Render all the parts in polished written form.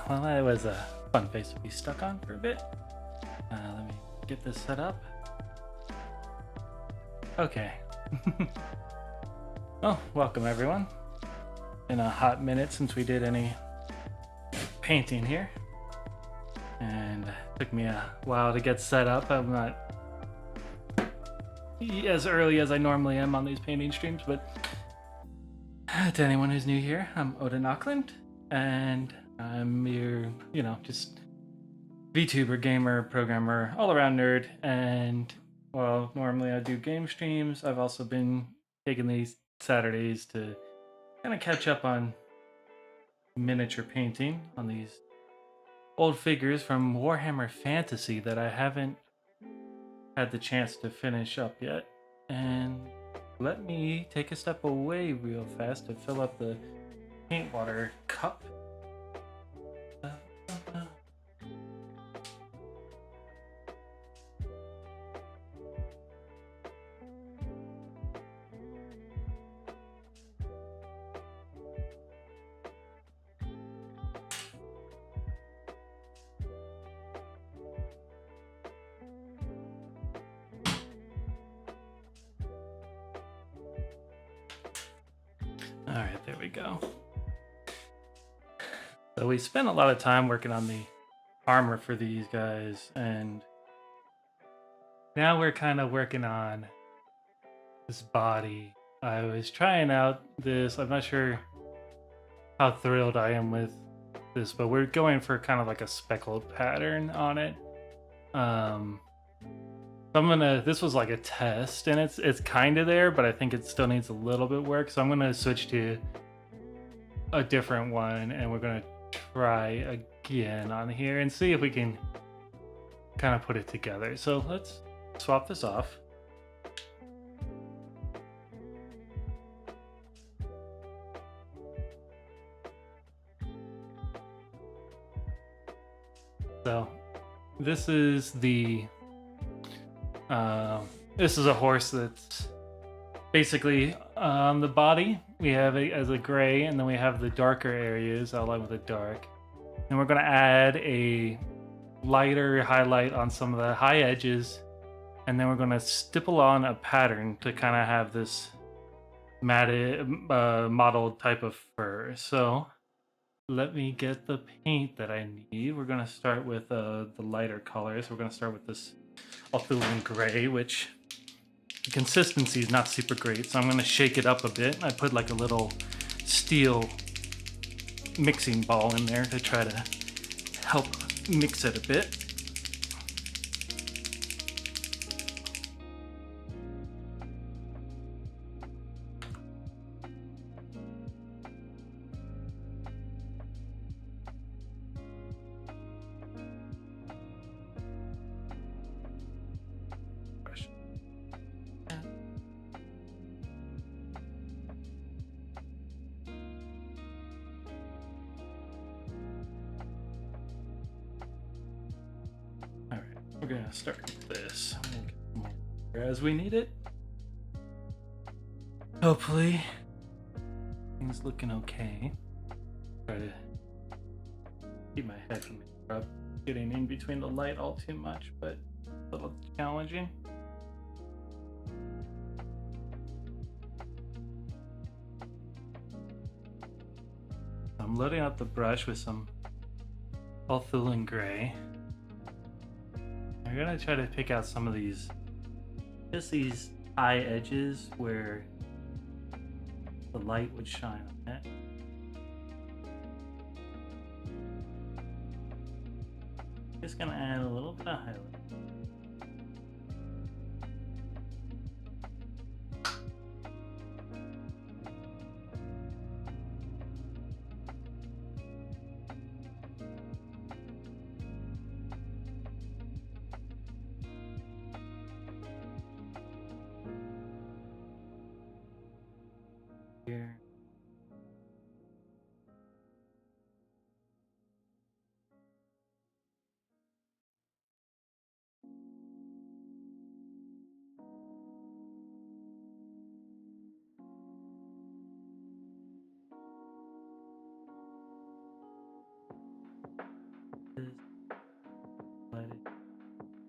well, that was a fun face to be stuck on for a bit. Let me get this set up. Okay. Well, welcome everyone. Been a hot minute since we did any painting here. And it took me a while to get set up. I'm not as early as I normally am on these painting streams, but to anyone who's new here, I'm Odin Auckland, and I'm your, just VTuber, gamer, programmer, all around nerd. And while normally I do game streams, I've also been taking these Saturdays to kind of catch up on miniature painting on these old figures from Warhammer Fantasy that I haven't had the chance to finish up yet. And let me take a step away real fast to fill up the paint water cup. Alright, there we go. So we spent a lot of time working on the armor for these guys, and now we're kind of working on this body. I was trying out this, I'm not sure how thrilled I am with this, but we're going for kind of like a speckled pattern on it. This was like a test, and it's kind of there, but I think it still needs a little bit work. So I'm gonna switch to a different one, and we're gonna try again on here and see if we can kind of put it together. So let's swap this off. So this is a horse that's basically on the body. We have it as a gray, and then we have the darker areas outlined with a dark. And we're going to add a lighter highlight on some of the high edges, and then we're going to stipple on a pattern to kind of have this matted, modeled type of fur. So let me get the paint that I need. We're going to start with the lighter colors. We're going to start with this Althulan gray, which the consistency is not super great, so I'm going to shake it up a bit. I put like a little steel mixing ball in there to try to help mix it a bit. We're gonna start with this. We'll get more as we need it. Hopefully, things looking okay. Try to keep my head from getting in between the light all too much, but a little challenging. I'm loading up the brush with some Althulan gray. I'm gonna try to pick out some of these high edges where the light would shine on it. Just gonna add a little bit of highlight. Here.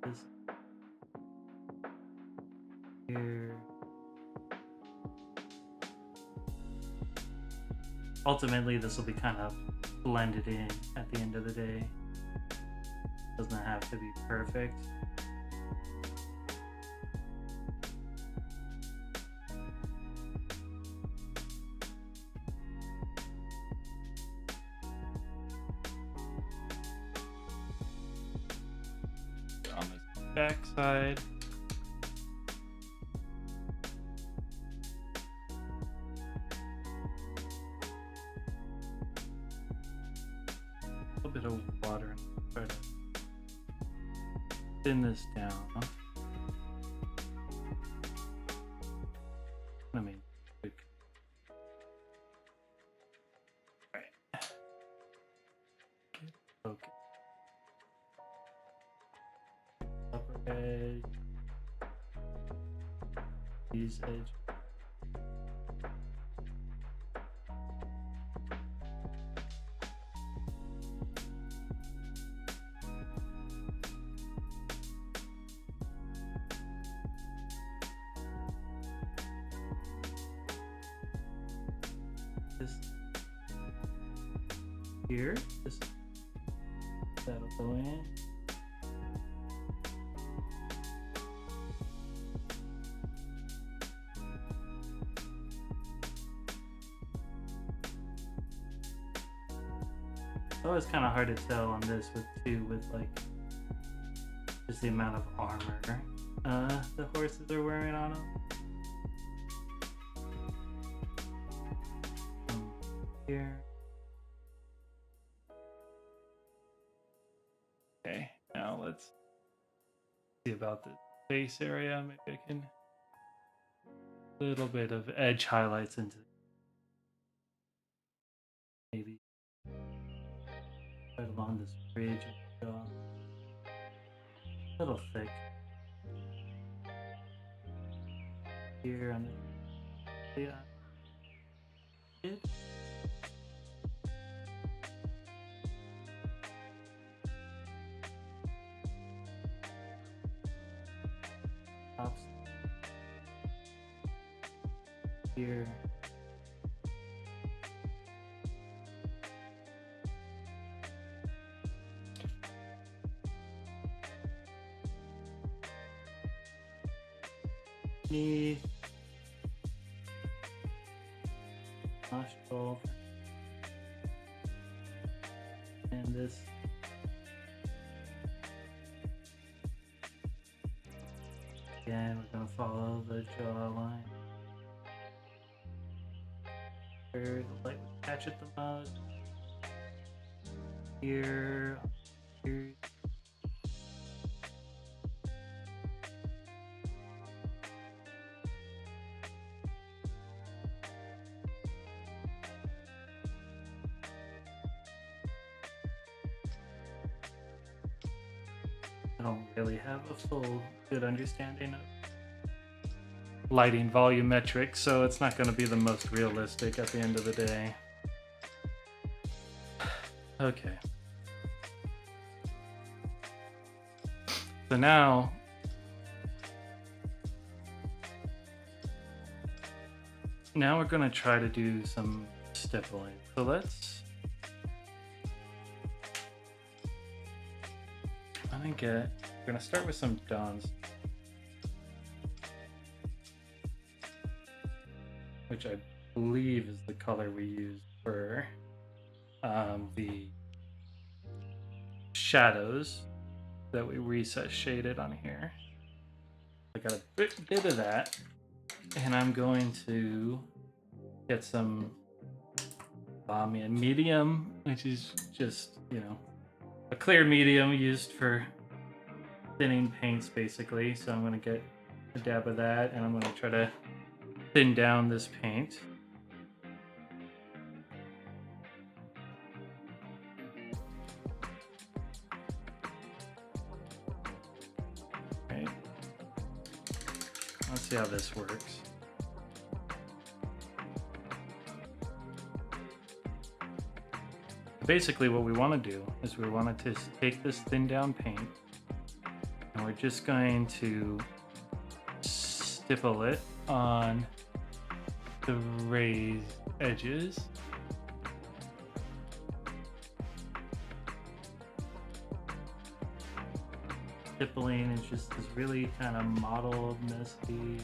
This here. Ultimately, this will be kind of blended in at the end of the day. Doesn't have to be perfect. On this back side. A little bit of water and try to thin this down. I mean, right. Okay. Upper edge. These edges. This here, this that'll go in. It's always kind of hard to tell on this with like just the amount of armor the horses are wearing on them. Here. Okay, now let's see about the face area. Maybe I can a little bit of edge highlights into maybe right along this ridge of the jaw. A little thick. Here on the tops here. Knee, nostril, and this. Again, we're going to follow the jawline. Here, the light would catch at the mouth. Here, here. I don't really have a full good understanding of lighting volumetric, so it's not going to be the most realistic at the end of the day. Okay. So now we're going to try to do some stippling. So we're going to start with some dons, which I believe is the color we used for the shadows that we reset shaded on here. I got a bit of that, and I'm going to get some medium, which is just, a clear medium used for thinning paints basically. So I'm going to get a dab of that, and I'm going to try to thin down this paint. Okay. Let's see how this works. Basically what we want to do is we want to take this thin down paint And we're just going to stipple it on the raised edges. Stippling is just this really kind of mottled, messy.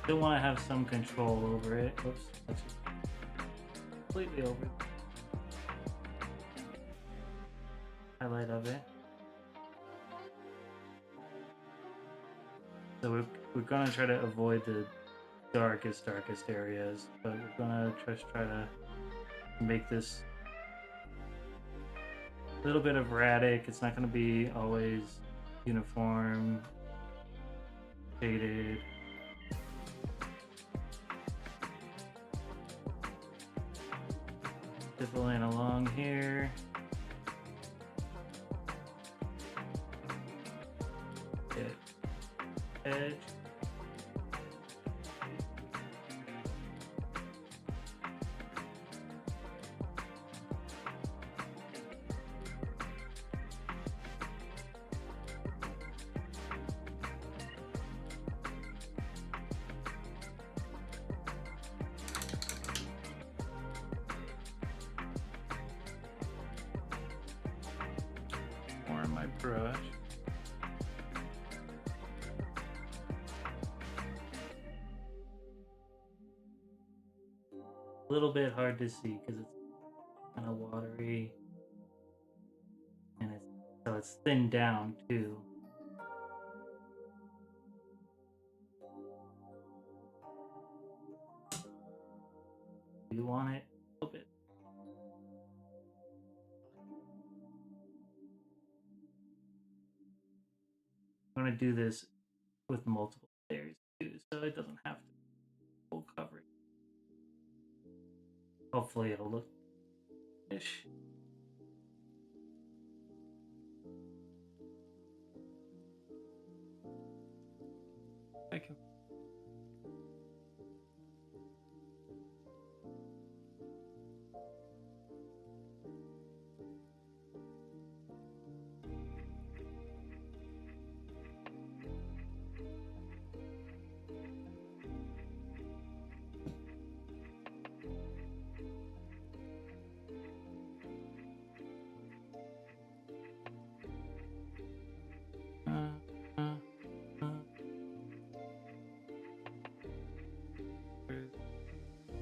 Still want to have some control over it. Oops, that's just completely over it. Highlight of it. So we're gonna try to avoid the darkest areas, but we're gonna just try to make this a little bit erratic. It's not gonna be always uniform, shaded. Stippling along here. Get edge. More in my brush. A little bit hard to see because it's kind of watery, and it's thinned down too. You want it a little bit. I'm gonna do this with multiple layers too, so it doesn't have to be full coverage. Hopefully it'll look ish. I can.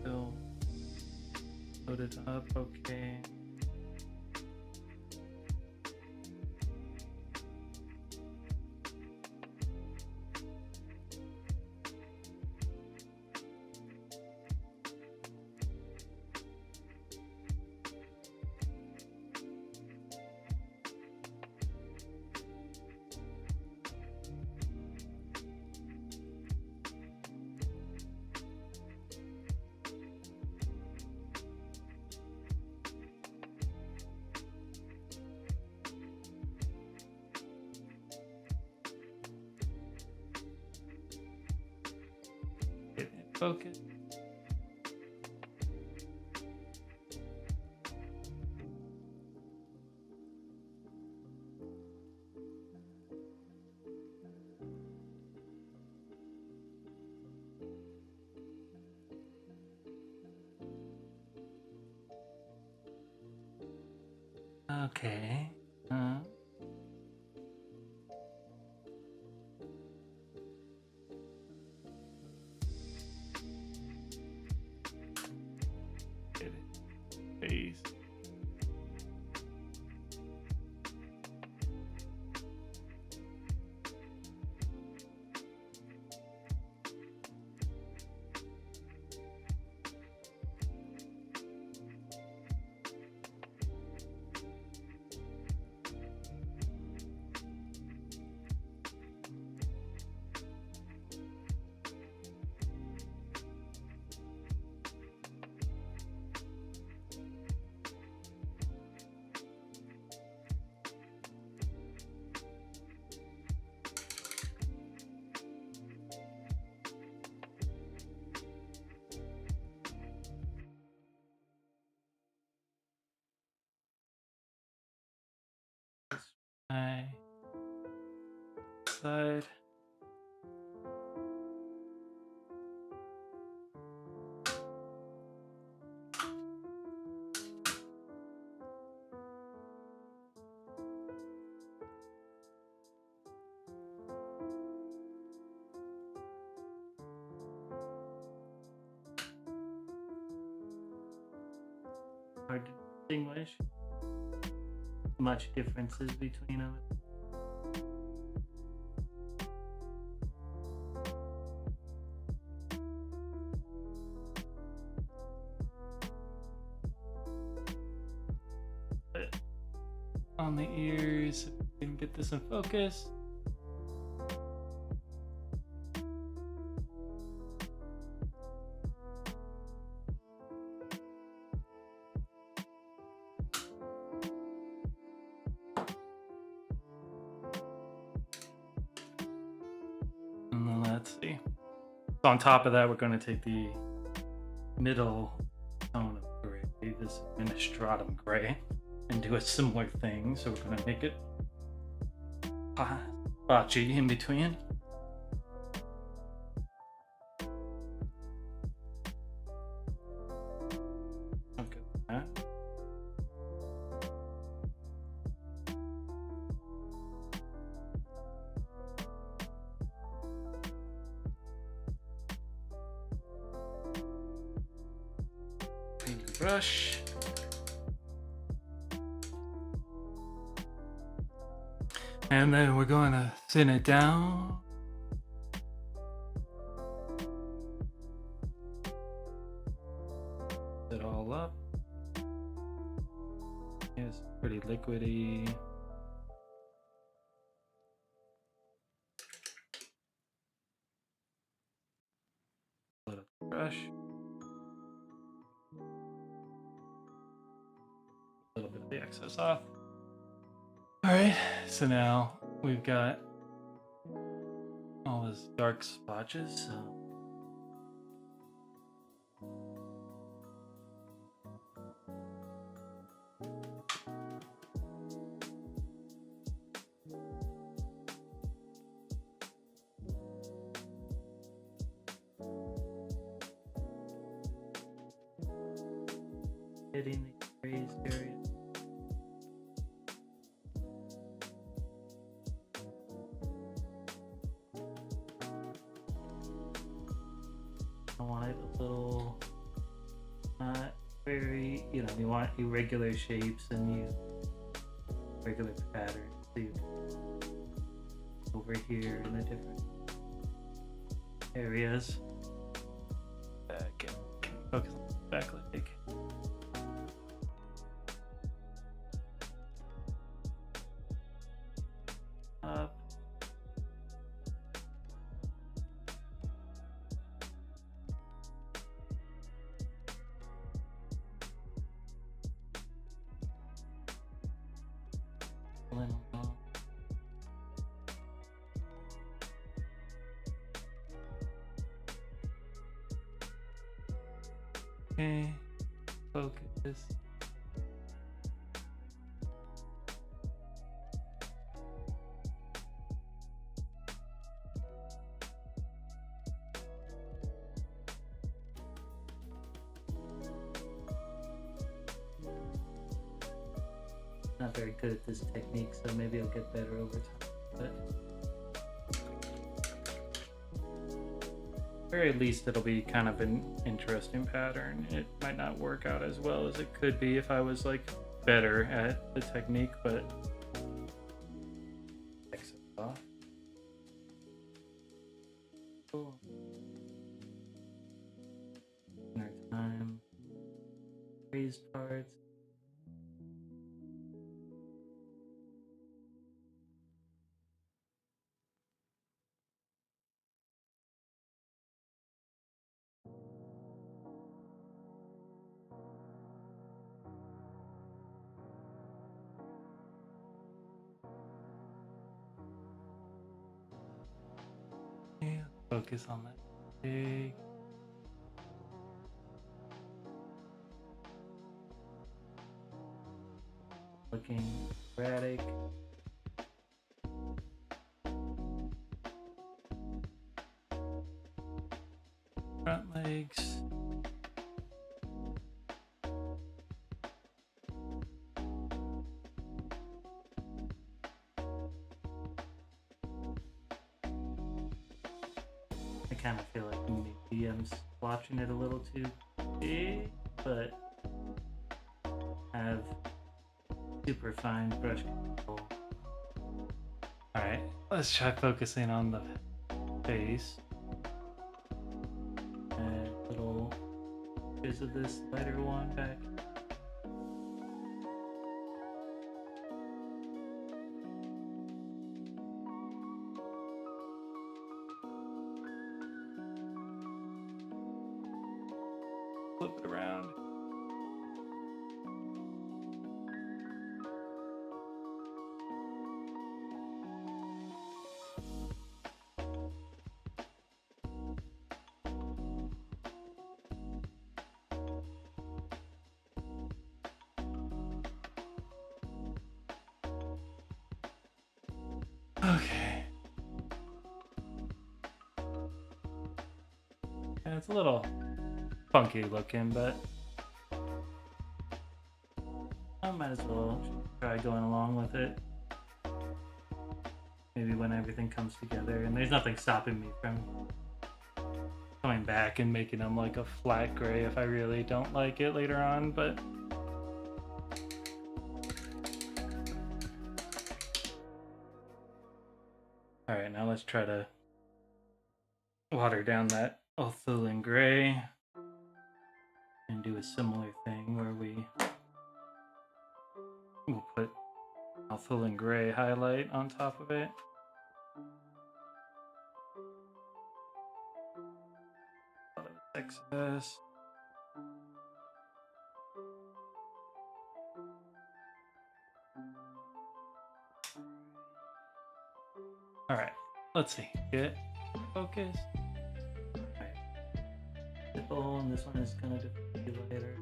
Still loaded up, okay. Focus. Okay. Get it. Face. I side. Hard to distinguish much differences between them. But on the ears, if we can get this in focus. And then let's see. So on top of that, we're going to take the middle tone of gray, this Administratum gray, and do a similar thing. So we're going to make it patchy in between. Okay. Brush. And then we're going to thin it down. It all up. It's pretty liquidy. A little brush. A little bit of the excess off. All right, so now we've got all those dark splotches. So hitting the raised area. I want it a little not very, you know, you want irregular shapes and you regular patterns. So you over here in the different areas. Can focus on the back leg. Up. Okay, focus. Not very good at this technique, so maybe I'll get better over time. But very least it'll be kind of an interesting pattern. It might not work out as well as it could be if I was like better at the technique, but X it off. Cool. Inner time. Raised parts. Yeah, focus on that big. Looking erratic. Front legs. I kind of feel like maybe I'm watching it a little too big, but I have super fine brush control. Alright, let's try focusing on the face. And little bits of this lighter one back. Flip it around. Okay. Yeah, it's a little funky looking, but I might as well try going along with it. Maybe when everything comes together, and there's nothing stopping me from coming back and making them like a flat gray if I really don't like it later on, but alright, now let's try to water down that Orthulin gray and do a similar thing where we'll put Orthulin gray highlight on top of it. Sexist. Alright, let's see. Get focus. Alright. Simple, and this one is gonna be lighter.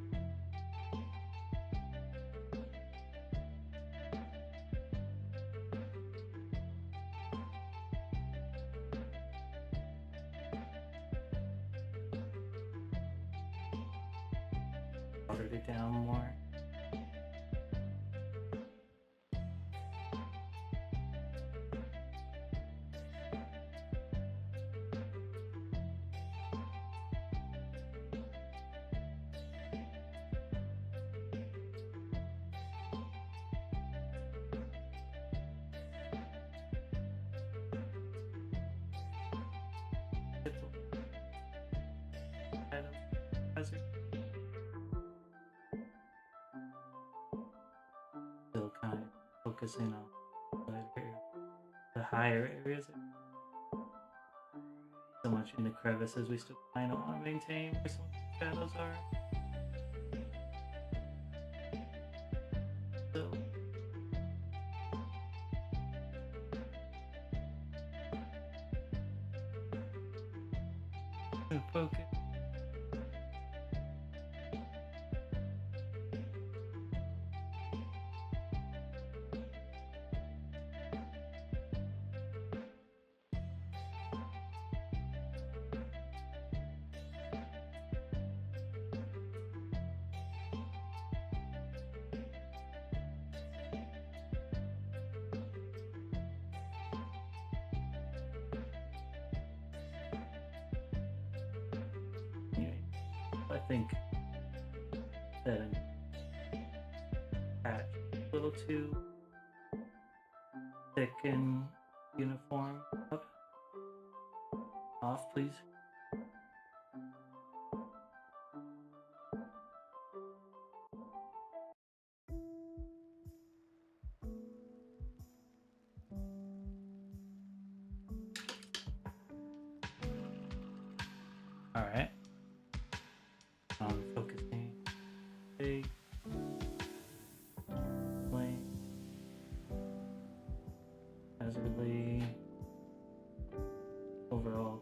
Watered it down more. Still kind of focusing on the higher areas. So much in the crevices we still kind of want to maintain where some of the shadows are. So focus. I think that patch a little too thick and uniform. Up. Off, please. All right. Focusing. Big. Blank. Hazardly. Overall.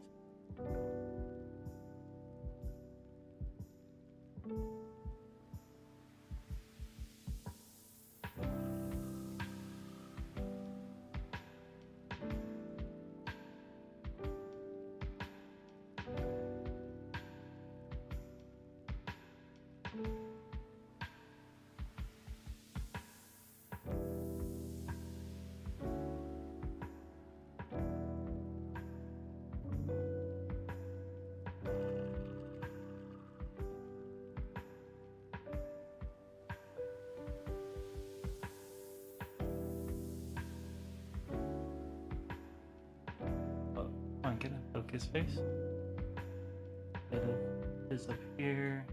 his face. Bit of his up here.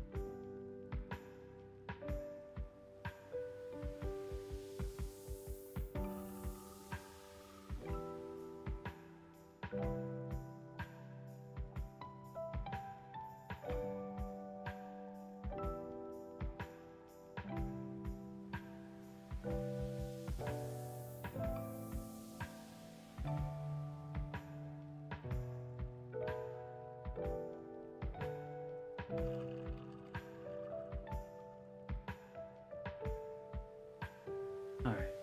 All right.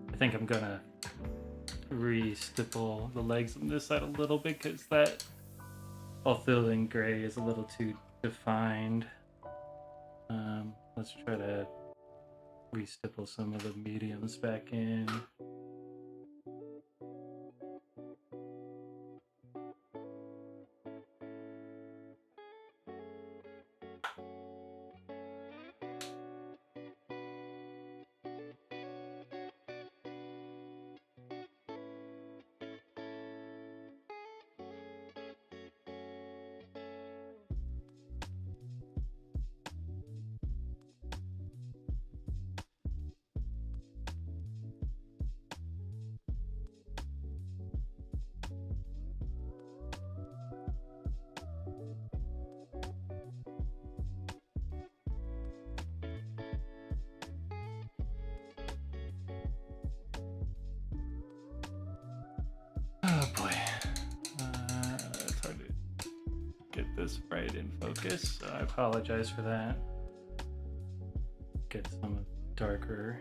I think I'm gonna re-stipple the legs on this side a little bit because that all-filling gray is a little too defined. Let's try to re-stipple some of the mediums back in. Oh boy, it's hard to get this right in focus, so I apologize for that. Get some darker.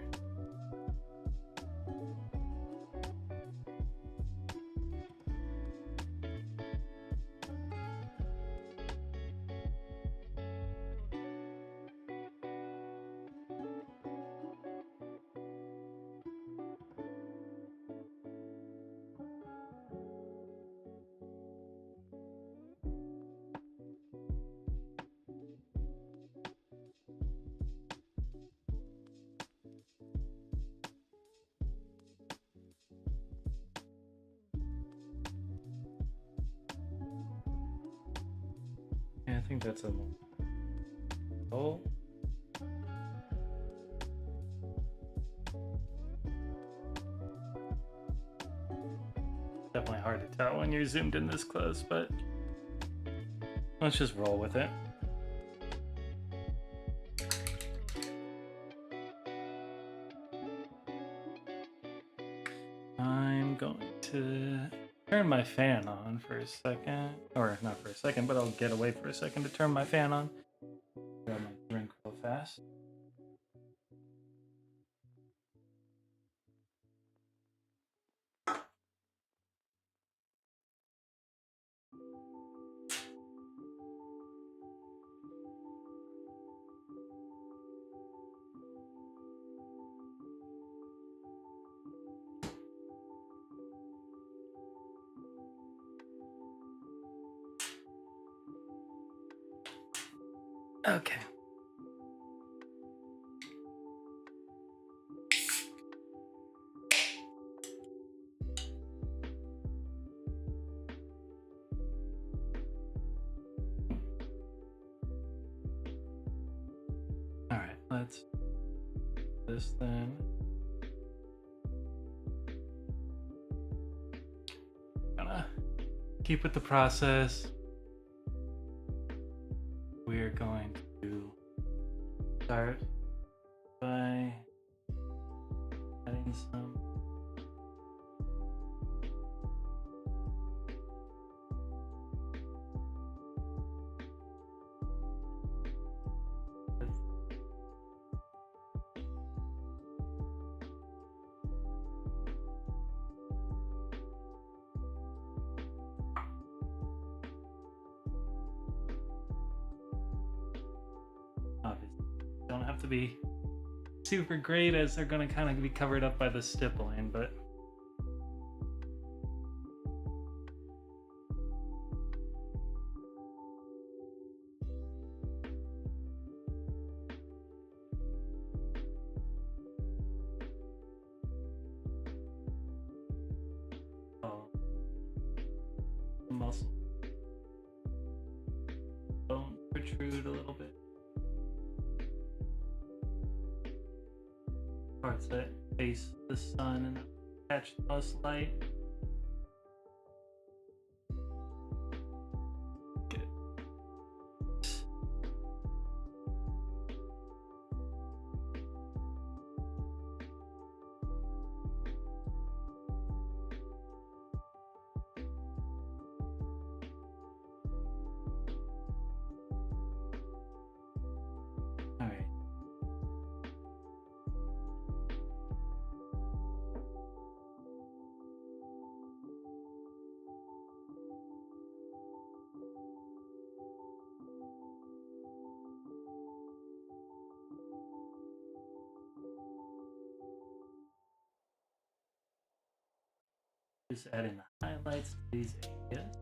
Yeah, I think that's a oh. Definitely hard to tell when you're zoomed in this close, but let's just roll with it. I'm going to turn my fan on for a second, or not for a second, but I'll get away for a second to turn my fan on. Grab my drink real fast. Okay. All right, let's do this then. Gonna keep with the process. We're going to start by adding some obviously don't have to be super great as they're going to kind of be covered up by the stippling, but protrude a little bit. Parts that face the sun and catch the most light. Good. All right. Just adding the highlights to these areas.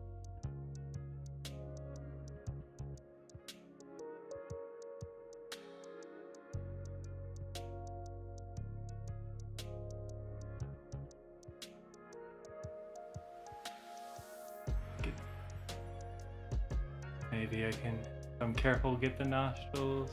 Good. Maybe I can, if I'm careful, get the nostrils.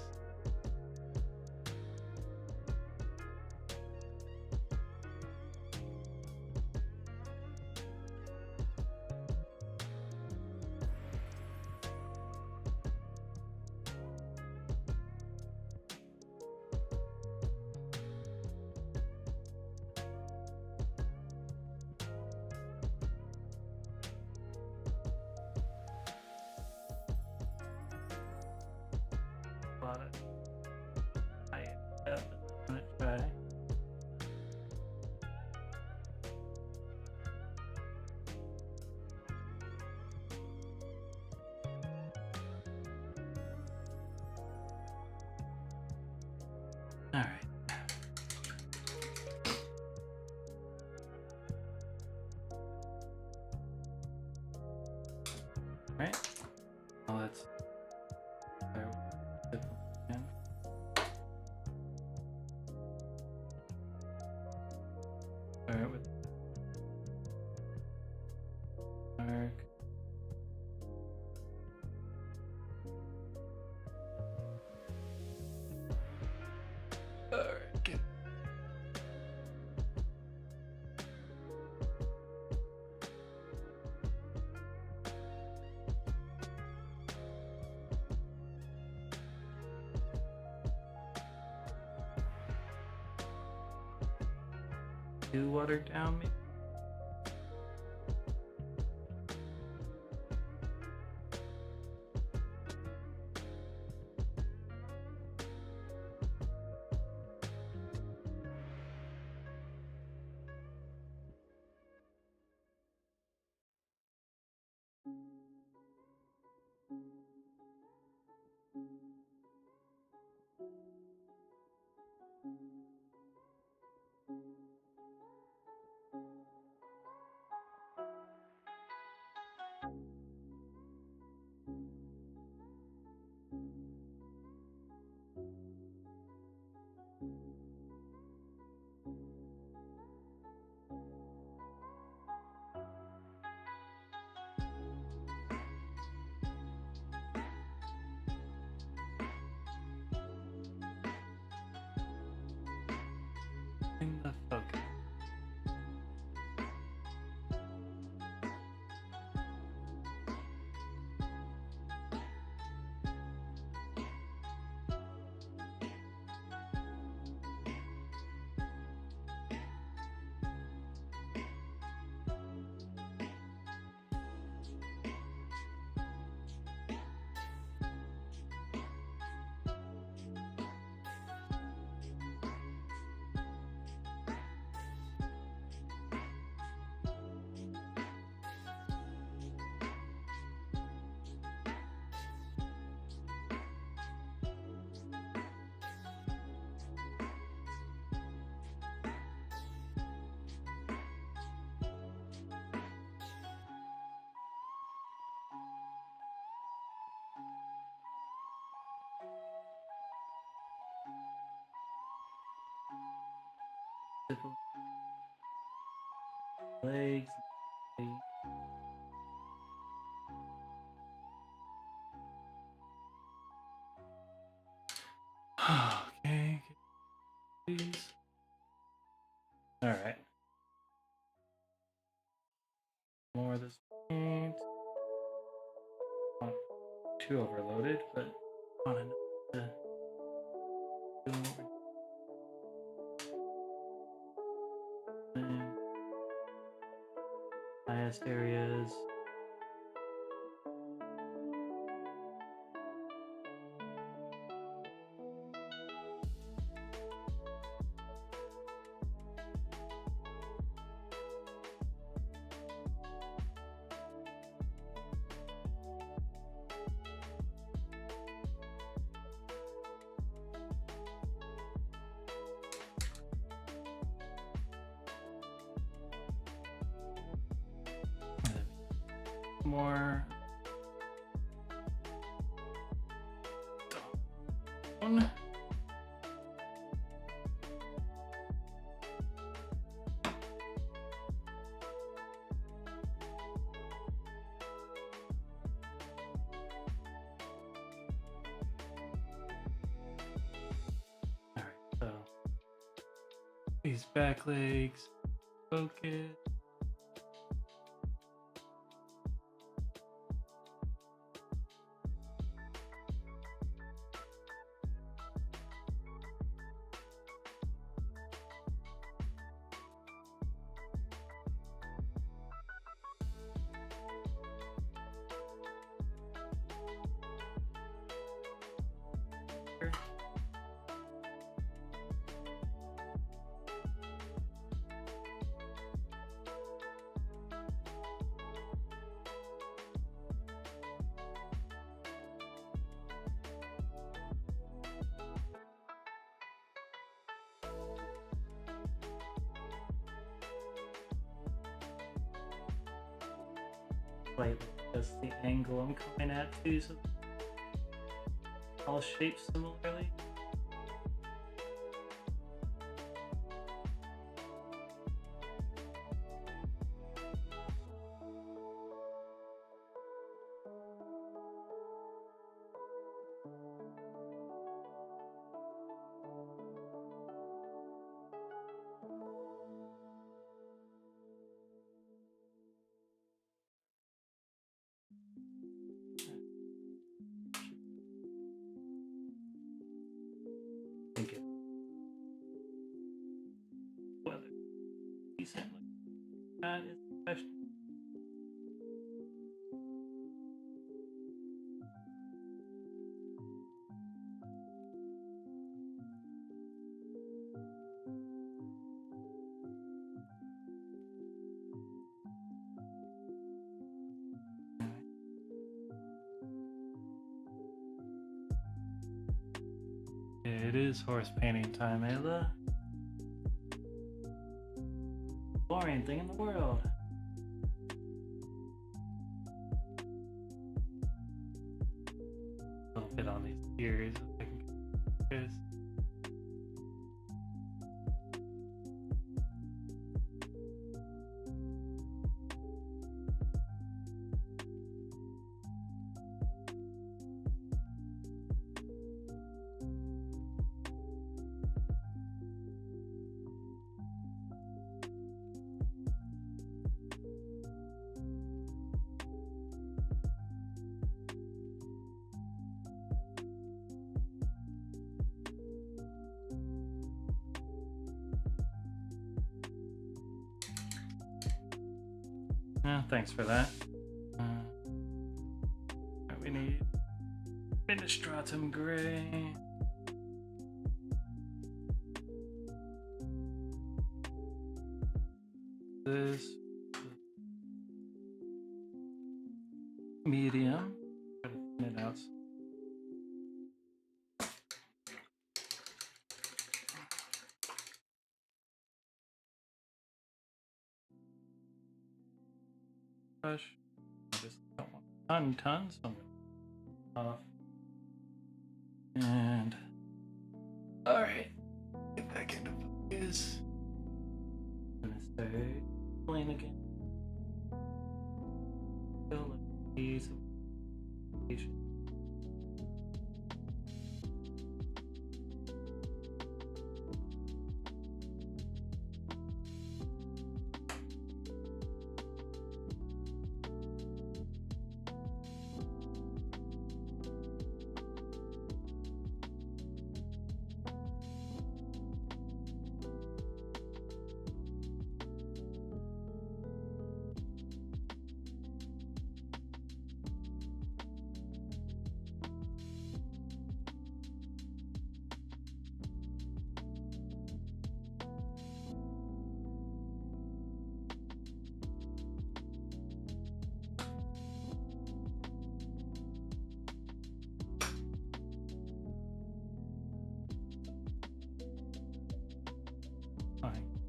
A lot of high depth. I'm gonna try. All right. Right. Well, let's start with the again. Start with dark. All right. Good. Too watered down, maybe. In the focus. Legs. please. All right. More of this paint. Not too overloaded, but on enough to do what we're highest areas. More down. All right, so these back legs, focus. Slightly just the angle I'm coming at too, so all shaped similarly. Think it whether decent like that is the question. It is horse painting time, Ayla. Boring thing in the world. A little bit on these ears. I can focus. Thanks for that. We need Stratum Gray. This medium. Try to thin it out. Brush. I just don't want a ton, so I'm gonna off. And all right, get back into focus. I'm gonna start playing again. Feel like these.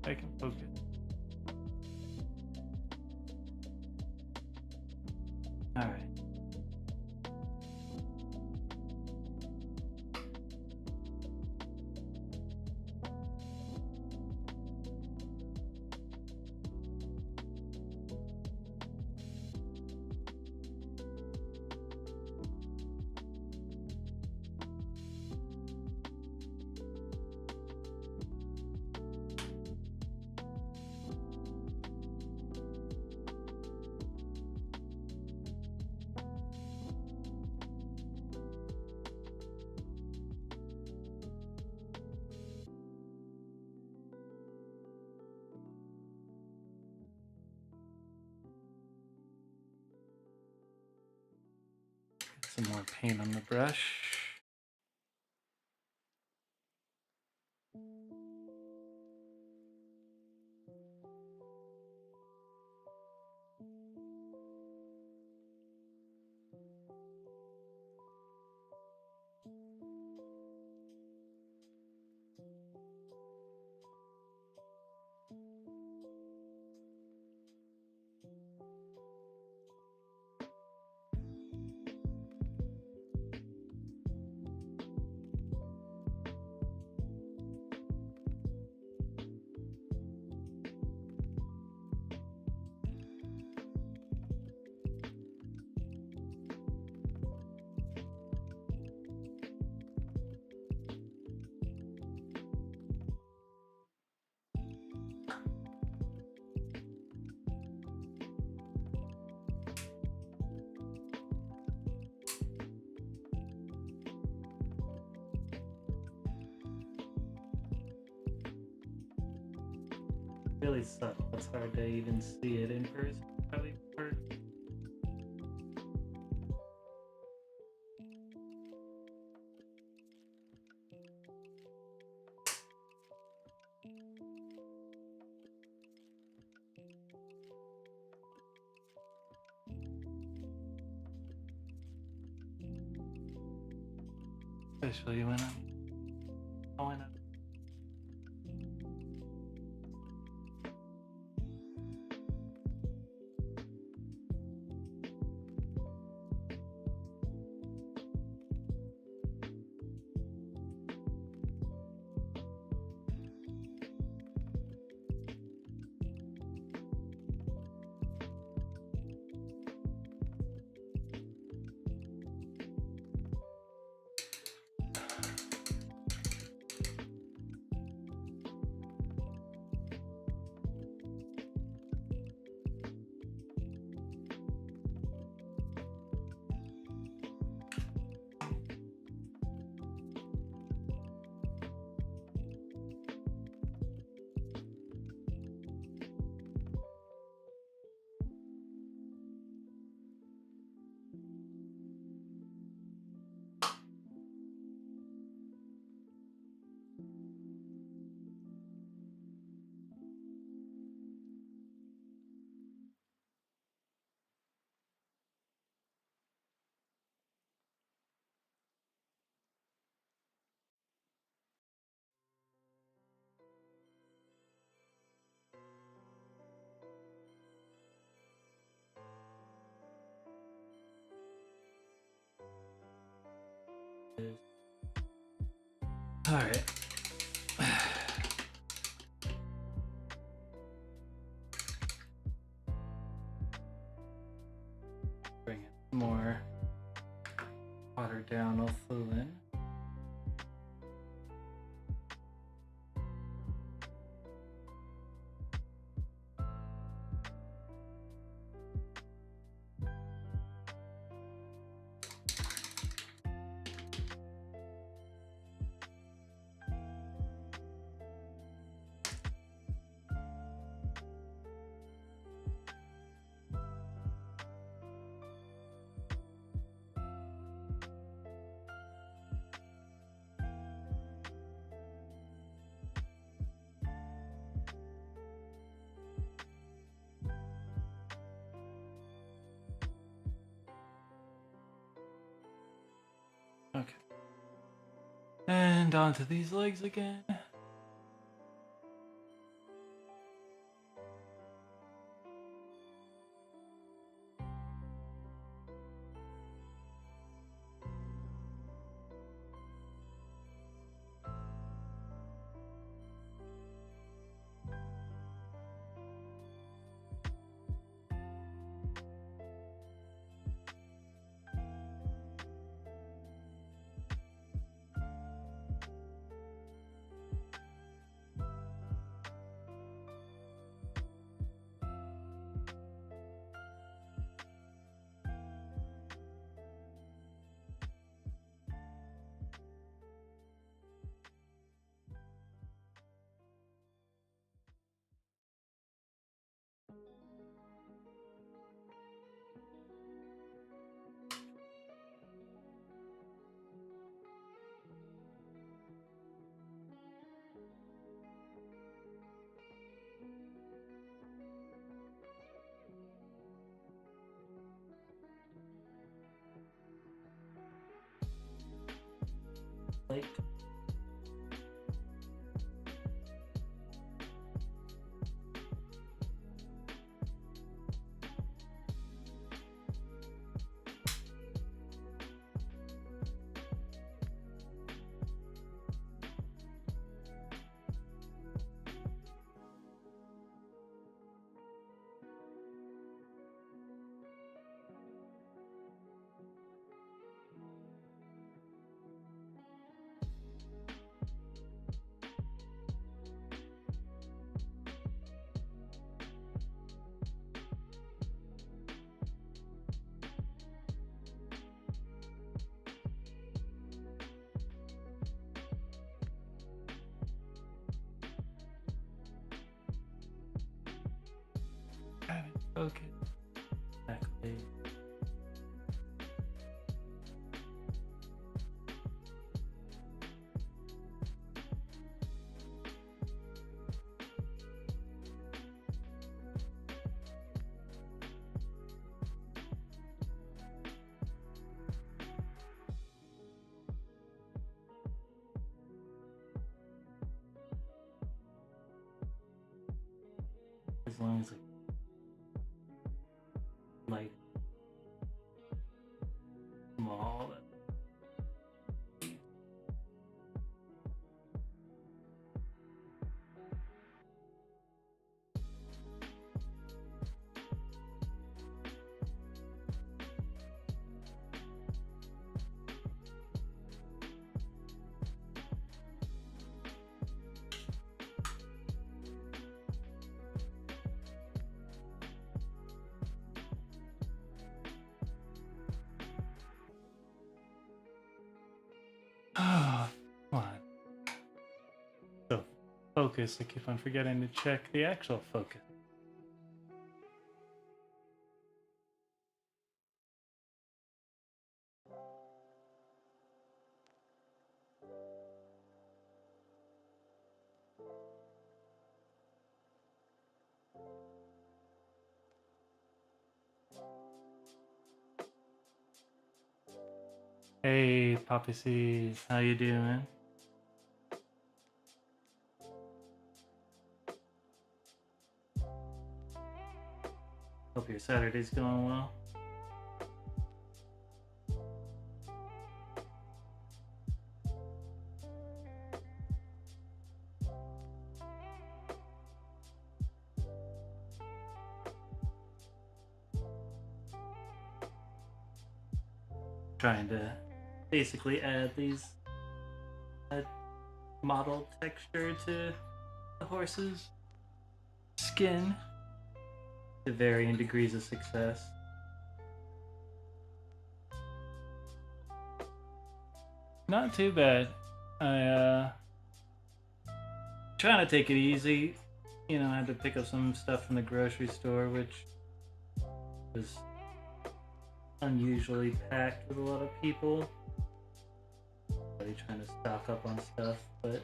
I can focus. All right. Some more paint on the brush. Really subtle. It's hard to even see it in person. Probably hard. Especially when I'm going up. All right. Bring in some more watered down Ulthuan. Okay. And onto these legs again. Like. Okay. Exactly. As long as like small. Oh, come on. So, focus. I keep on forgetting to check the actual focus. Hey, Poppy Seeds, how you doing? Hope your Saturday's going well. Trying to basically add these model texture to the horse's skin to varying degrees of success. Not too bad. I trying to take it easy. You know, I had to pick up some stuff from the grocery store, which was unusually packed with a lot of people. Really trying to stock up on stuff, but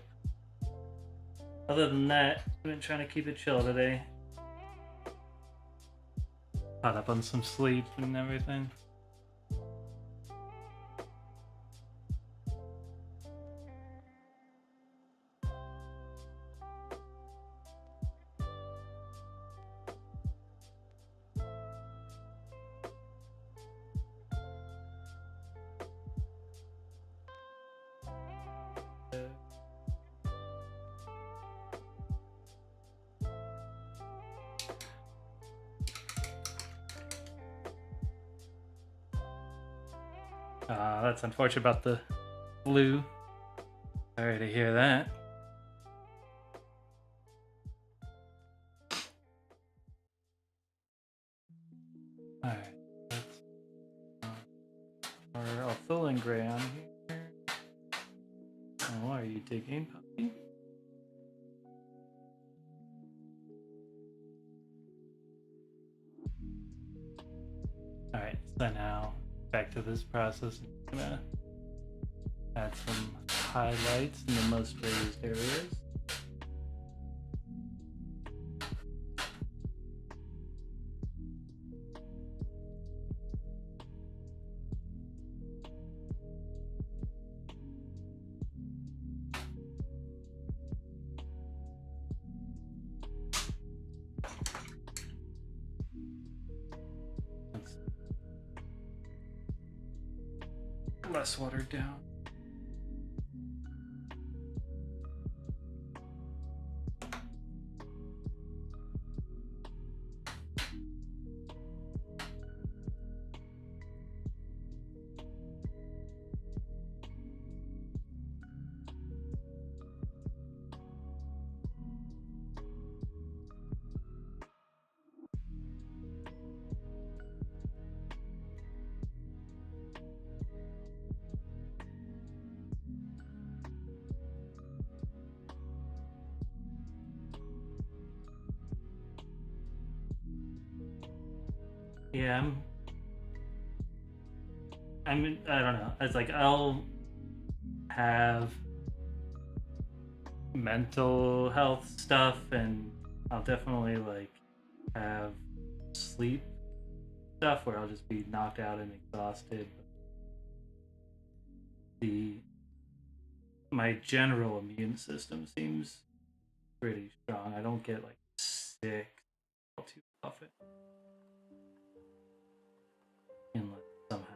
other than that, I've been trying to keep it chill today. Caught up on some sleep and everything. That's unfortunate about the flu. Sorry to hear that. Alright, let's our Alphilan Gray on here. Oh, are you digging, puppy? Alright, so now back to this process. I'm gonna add some highlights in the most raised areas. less watered down. Yeah, I don't know. It's like I'll have mental health stuff, and I'll definitely like have sleep stuff where I'll just be knocked out and exhausted. The My general immune system seems pretty strong. I don't get like sick too often, unless somehow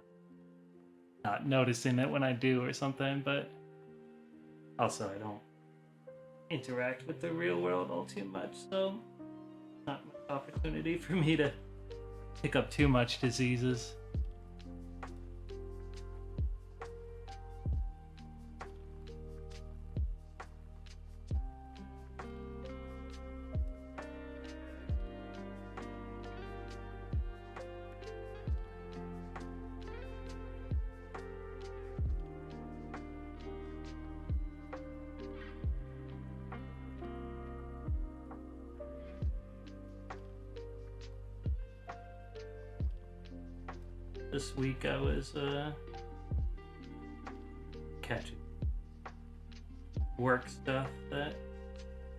not noticing it when I do or something. But also, I don't interact with the real world all too much, so not much opportunity for me to pick up too much diseases. This week I was catching work stuff that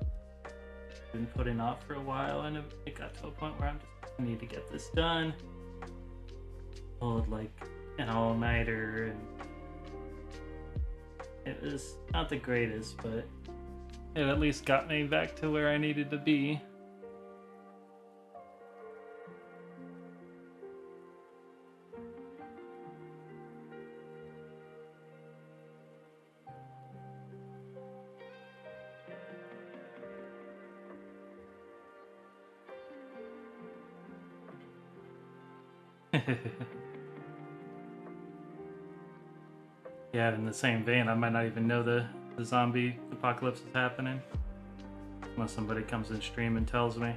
I've been putting off for a while, and it got to a point where I need to get this done. Pulled like an all-nighter, and it was not the greatest, but it at least got me back to where I needed to be. Yeah, in the same vein, I might not even know the zombie apocalypse is happening unless somebody comes in stream and tells me.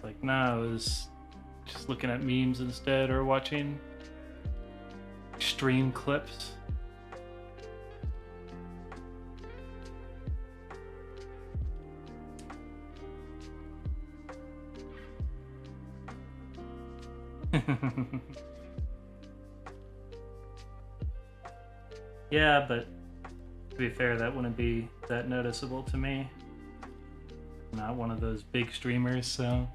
Like, no, I was just looking at memes instead or watching stream clips. Yeah, but to be fair, that wouldn't be that noticeable to me. I'm not one of those big streamers, so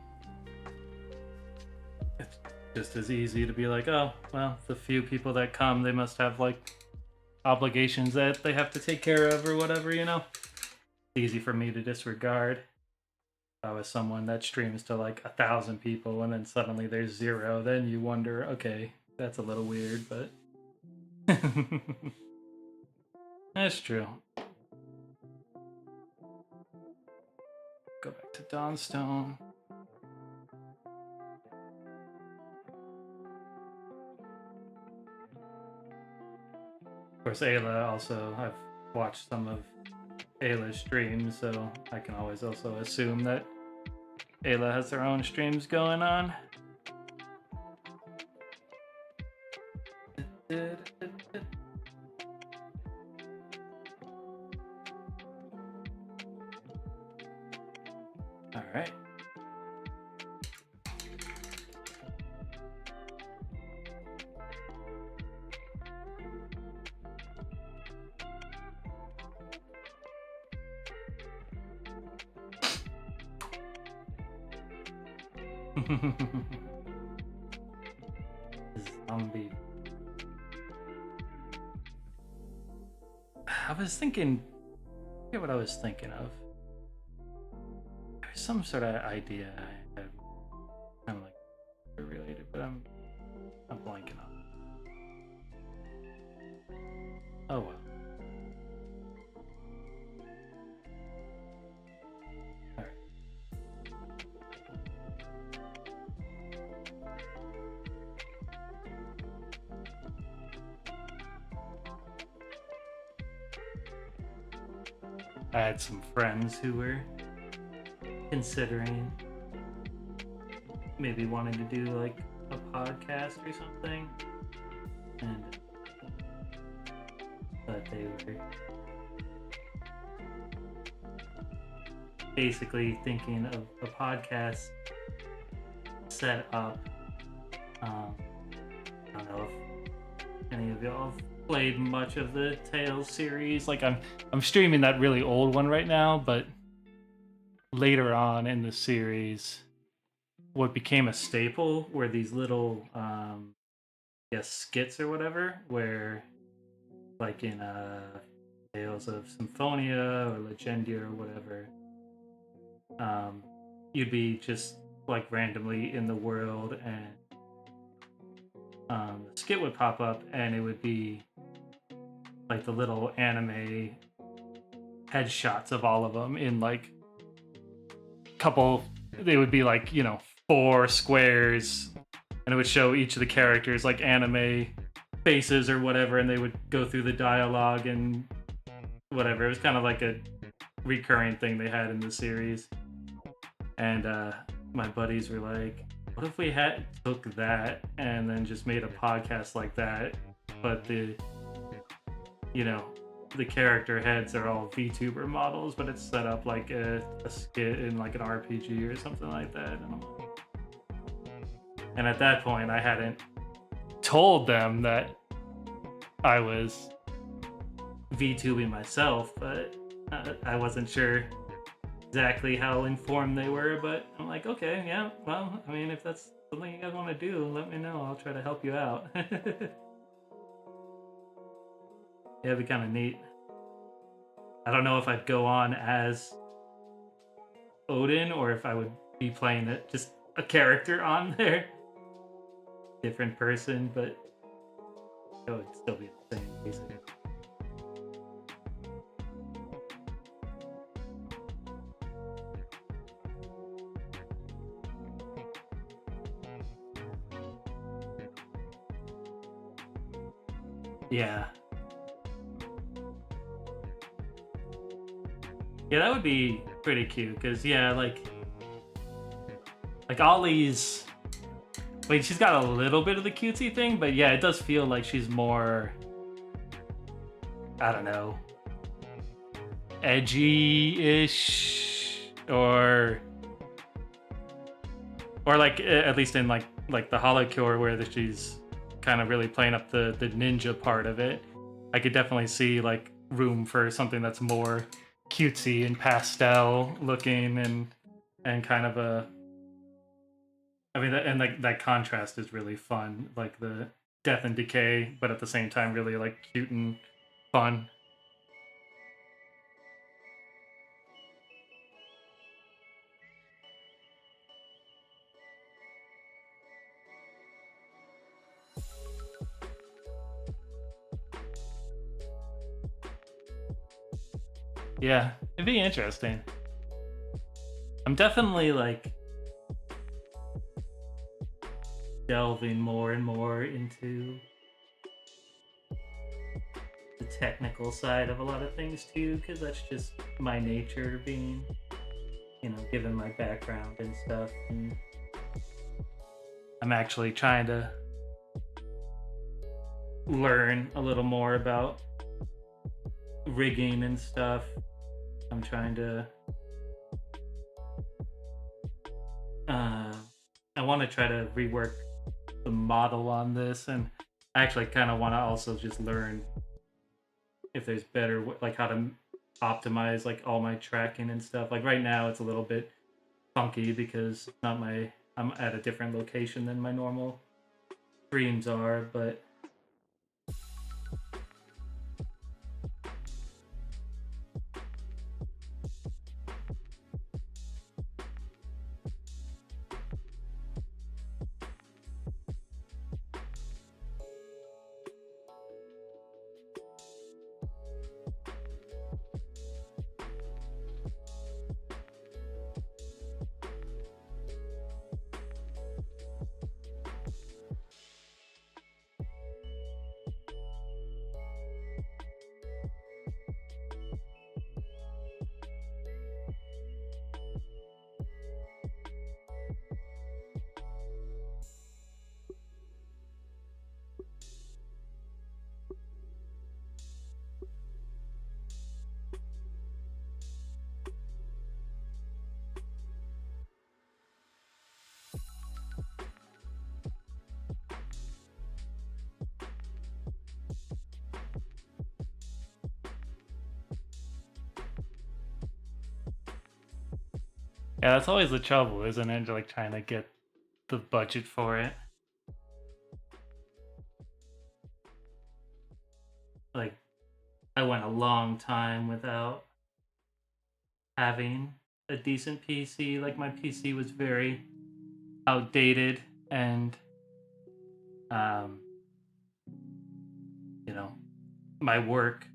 it's just as easy to be like, oh, well, the few people that come, they must have like obligations that they have to take care of or whatever, you know? It's easy for me to disregard. If I was someone that streams to like 1,000 people and then suddenly there's 0, then you wonder, okay, that's a little weird, but that's true. Go back to Dawnstone. Of course, Ayla also, I've watched some of Ayla's streams, so I can always also assume that Ayla has her own streams going on. All right. Zombie. I was thinking, I forget what I was thinking of. There's some sort of idea I had I had some friends who were considering maybe wanting to do like a podcast or something, and but they were basically thinking of a podcast set up. I don't know if any of y'all have played much of the Tales series. Like I'm streaming that really old one right now, but later on in the series, what became a staple were these little skits or whatever, where like in Tales of Symphonia or Legendia or whatever, you'd be just like randomly in the world, and a skit would pop up, and it would be like the little anime headshots of all of them in like couple. They would be like 4 squares, and it would show each of the characters like anime faces or whatever, and they would go through the dialogue and whatever. It was kind of like a recurring thing they had in the series. And my buddies were like, what if we had took that and then just made a podcast like that, but the character heads are all VTuber models, but it's set up like a skit in like an RPG or something like that. And at that point, I hadn't told them that I was VTubing myself, but I wasn't sure exactly how informed they were. But I'm like, okay, yeah, well, I mean, if that's something you guys want to do, let me know. I'll try to help you out. Yeah, it'd be kind of neat. I don't know if I'd go on as Odin or if I would be playing it just a character on there, different person, but it would still be the same basically. Yeah. Yeah, that would be pretty cute, because like Ollie's, like, she's got a little bit of the cutesy thing, but yeah, it does feel like she's more, I don't know, edgy-ish, or like at least in like the Holocure, where she's kind of really playing up the ninja part of it. I could definitely see like room for something that's more cutesy and pastel looking, and kind of a, I mean, that contrast is really fun, like the death and decay, but at the same time really like cute and fun. Yeah, it'd be interesting. I'm definitely like delving more and more into the technical side of a lot of things too, because that's just my nature, being, given my background and stuff. And I'm actually trying to learn a little more about rigging and stuff. I'm trying to I want to try to rework the model on this, and I actually kind of want to also just learn if there's better like how to optimize like all my tracking and stuff. Like right now it's a little bit funky because I'm at a different location than my normal streams are, but Yeah, that's always the trouble, isn't it? Like trying to get the budget for it. Like I went a long time without having a decent PC. Like my PC was very outdated and um you know, my work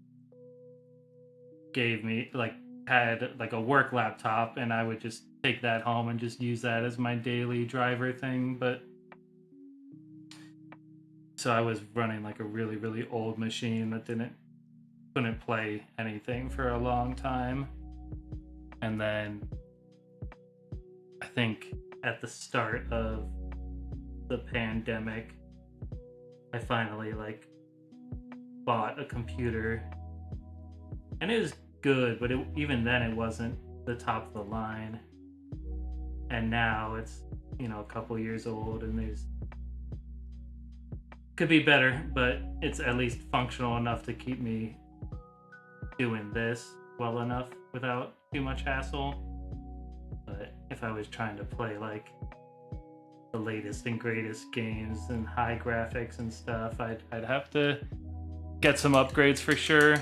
gave me like had like a work laptop and I would just take that home and just use that as my daily driver thing, but so I was running like a really old machine that didn't couldn't play anything for a long time. And then I think at the start of the pandemic I finally like bought a computer and it was good, but even then it wasn't the top of the line. And now it's, you know, a couple years old and there's could be better, but it's at least functional enough to keep me doing this well enough without too much hassle. But if I was trying to play like the latest and greatest games and high graphics and stuff, I'd have to get some upgrades for sure.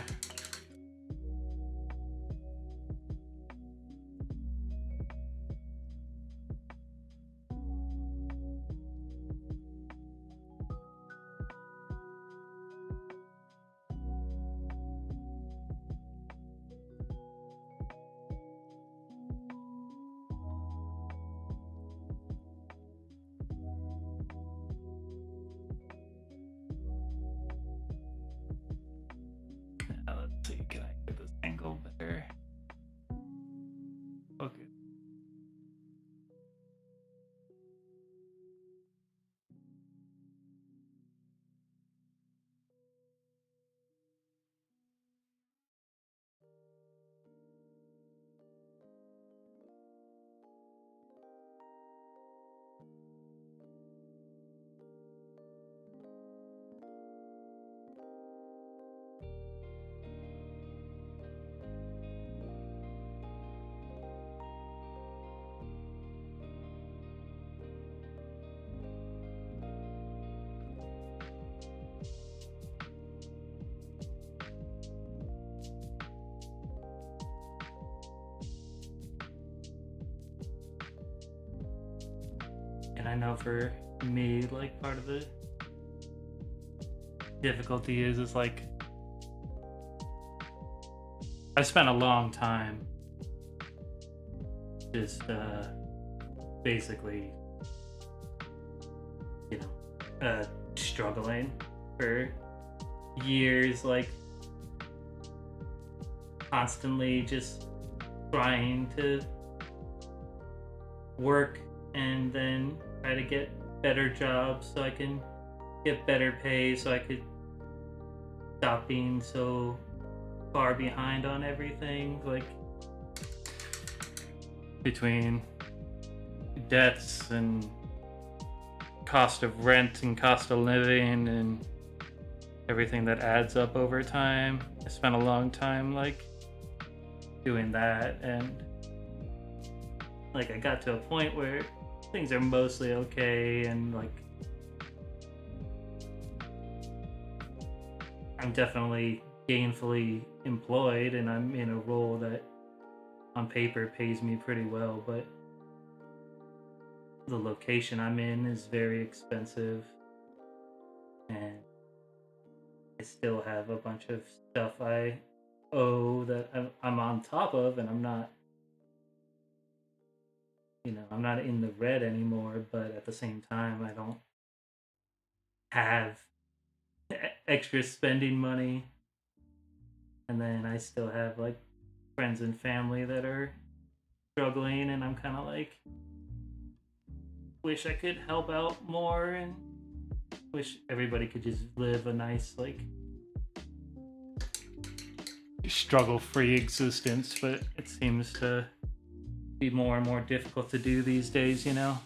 Let's see, can I get this angle better? Okay. And I know for me, like part of the difficulty is like I spent a long time just basically, you know, struggling for years, like constantly just trying to work and then try to get better jobs so I can get better pay so I could stop being so far behind on everything, like between debts and cost of rent and cost of living and everything that adds up over time. I spent a long time like doing that, and like I got to a point where things are mostly okay and like I'm definitely gainfully employed and I'm in a role that on paper pays me pretty well, but the location I'm in is very expensive and I still have a bunch of stuff I owe that I'm on top of, and I'm not, you know, I'm not in the red anymore, but at the same time I don't have extra spending money. And then I still have like friends and family that are struggling, and I'm kind of like wish I could help out more and wish everybody could just live a nice like struggle free existence, but it seems to be more and more difficult to do these days, you know.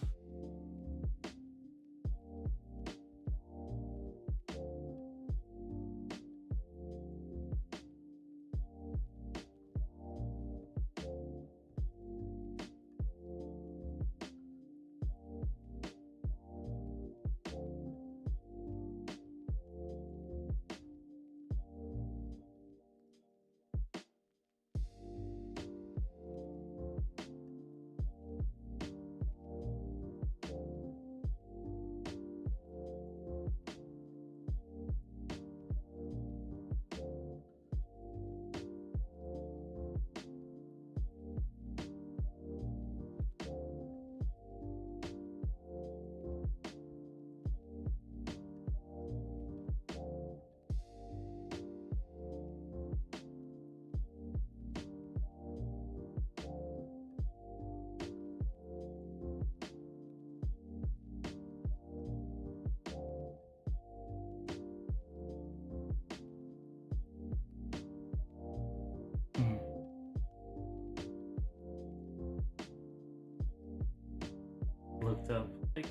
looked up, like,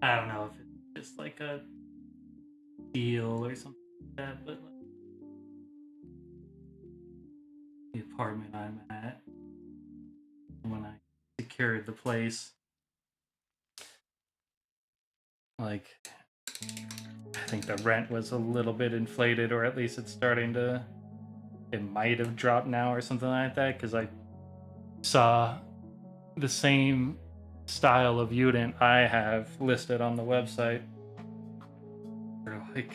I don't know if it's just like a deal or something like that, but like, the apartment I'm at, when I secured the place, like, I think the rent was a little bit inflated, or at least it's starting to. It might have dropped now or something like that, because I saw the same style of unit I have listed on the website for like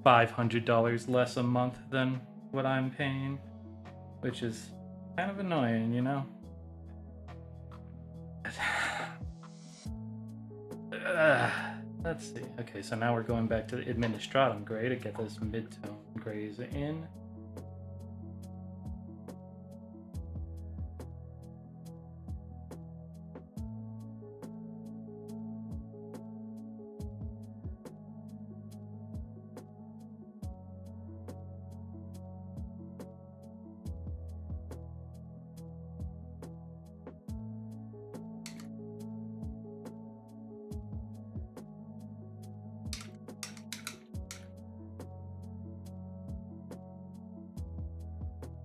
$500 less a month than what I'm paying, which is kind of annoying, you know? Let's see. Okay, so now we're going back to the administratum gray to get this mid-tone grays in.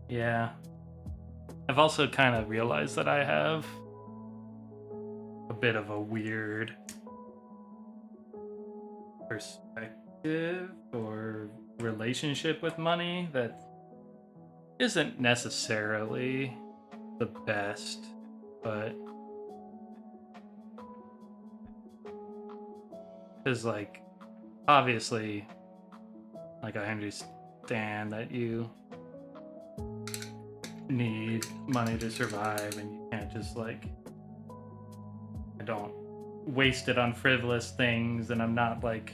Yeah. I've also kind of realized that I have a bit of a weird perspective or relationship with money that isn't necessarily the best, but is like, obviously, like, I understand that you need money to survive and you can't just like, I don't waste it on frivolous things, and I'm not like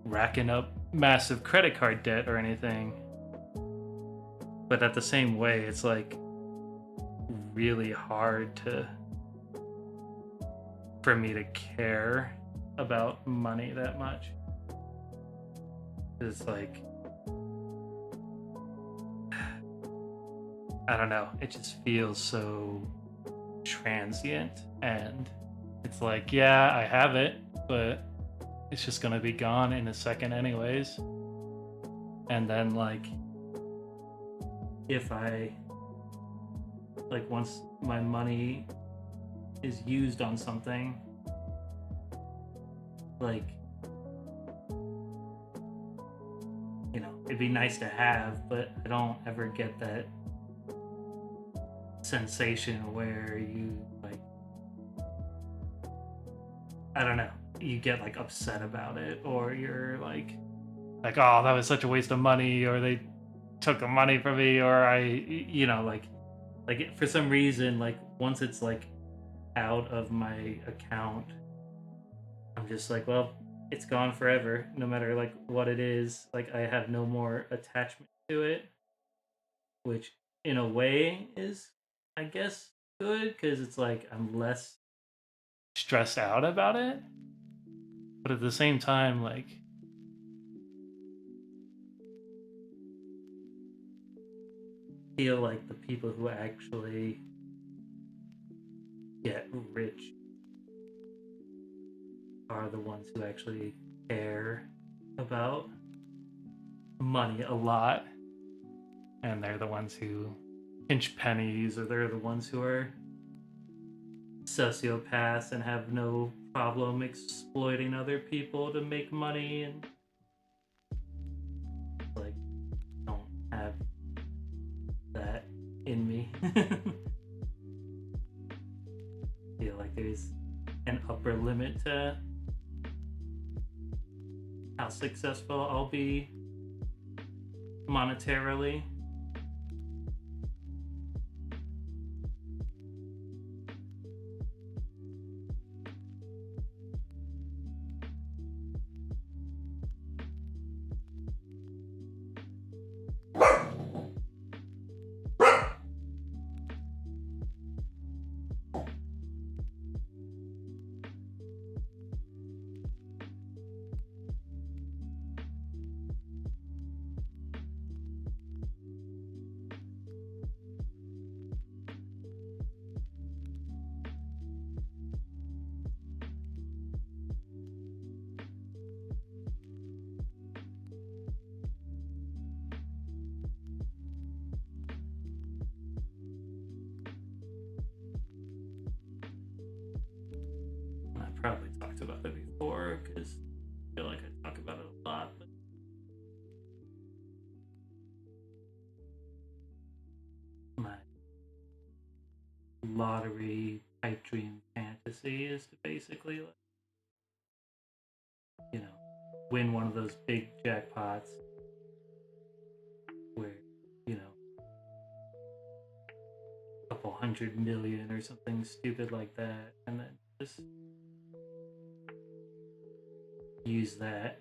racking up massive credit card debt or anything. But at the same way, it's like really hard for me to care about money that much. It's like, I don't know, it just feels so transient, and it's like, yeah, I have it, but it's just gonna be gone in a second anyways. And then like, if I like, once my money is used on something, like, you know, it'd be nice to have, but I don't ever get that sensation where you like, I don't know, you get like upset about it, or you're like, oh, that was such a waste of money, or they took the money from me, or I, you know, like for some reason, like once it's like out of my account, I'm just like, well, it's gone forever, no matter like what it is. Like, I have no more attachment to it, which in a way is, I guess, good, because it's like I'm less stressed out about it. But at the same time, like, feel like the people who actually get rich are the ones who actually care about money a lot, and they're the ones who pinch pennies, or they're the ones who are sociopaths and have no problem exploiting other people to make money, and like, don't have that in me. Feel like there's an upper limit to how successful I'll be monetarily. probably talked about it before because I feel like I talk about it a lot. But my lottery pipe dream fantasy is to basically, like, you know, win one of those big jackpots where, you know, a couple 100 million or something stupid like that, and then just use that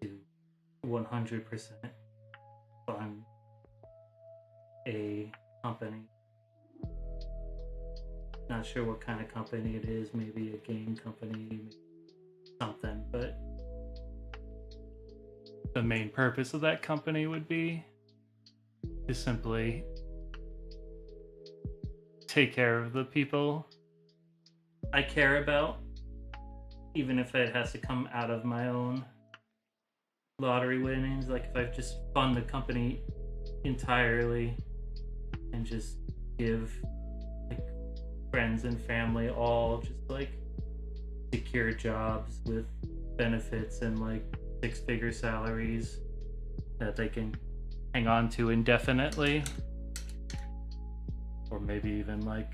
to 100% fund a company. Not sure what kind of company it is, maybe a game company, maybe something, but the main purpose of that company would be to simply take care of the people I care about, even if it has to come out of my own lottery winnings. Like if I just fund the company entirely and just give like friends and family all just like secure jobs with benefits and like 6-figure salaries that they can hang on to indefinitely, or maybe even like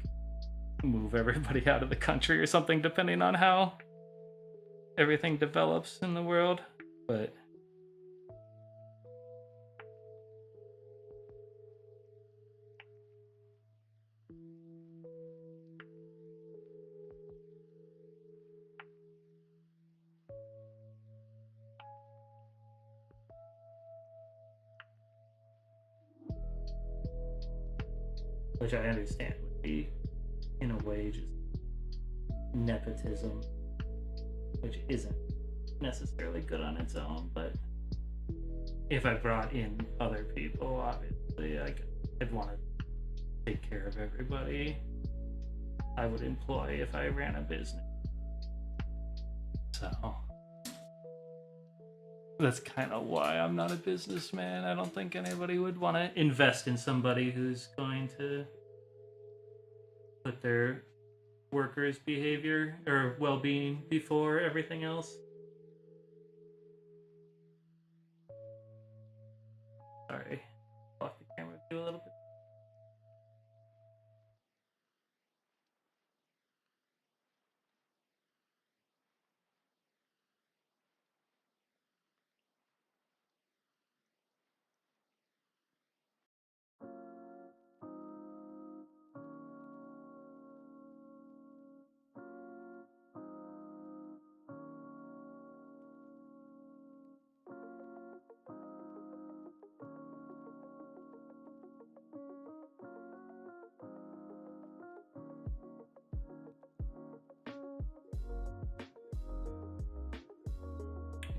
move everybody out of the country or something, depending on how everything develops in the world. But which I understand would be, in a way, just nepotism, which isn't necessarily good on its own. But if I brought in other people, obviously, I'd want to take care of everybody I would employ if I ran a business. So that's kind of why I'm not a businessman. I don't think anybody would want to invest in somebody who's going to put their workers' behavior or well-being before everything else. Sorry, lock the camera view a little bit.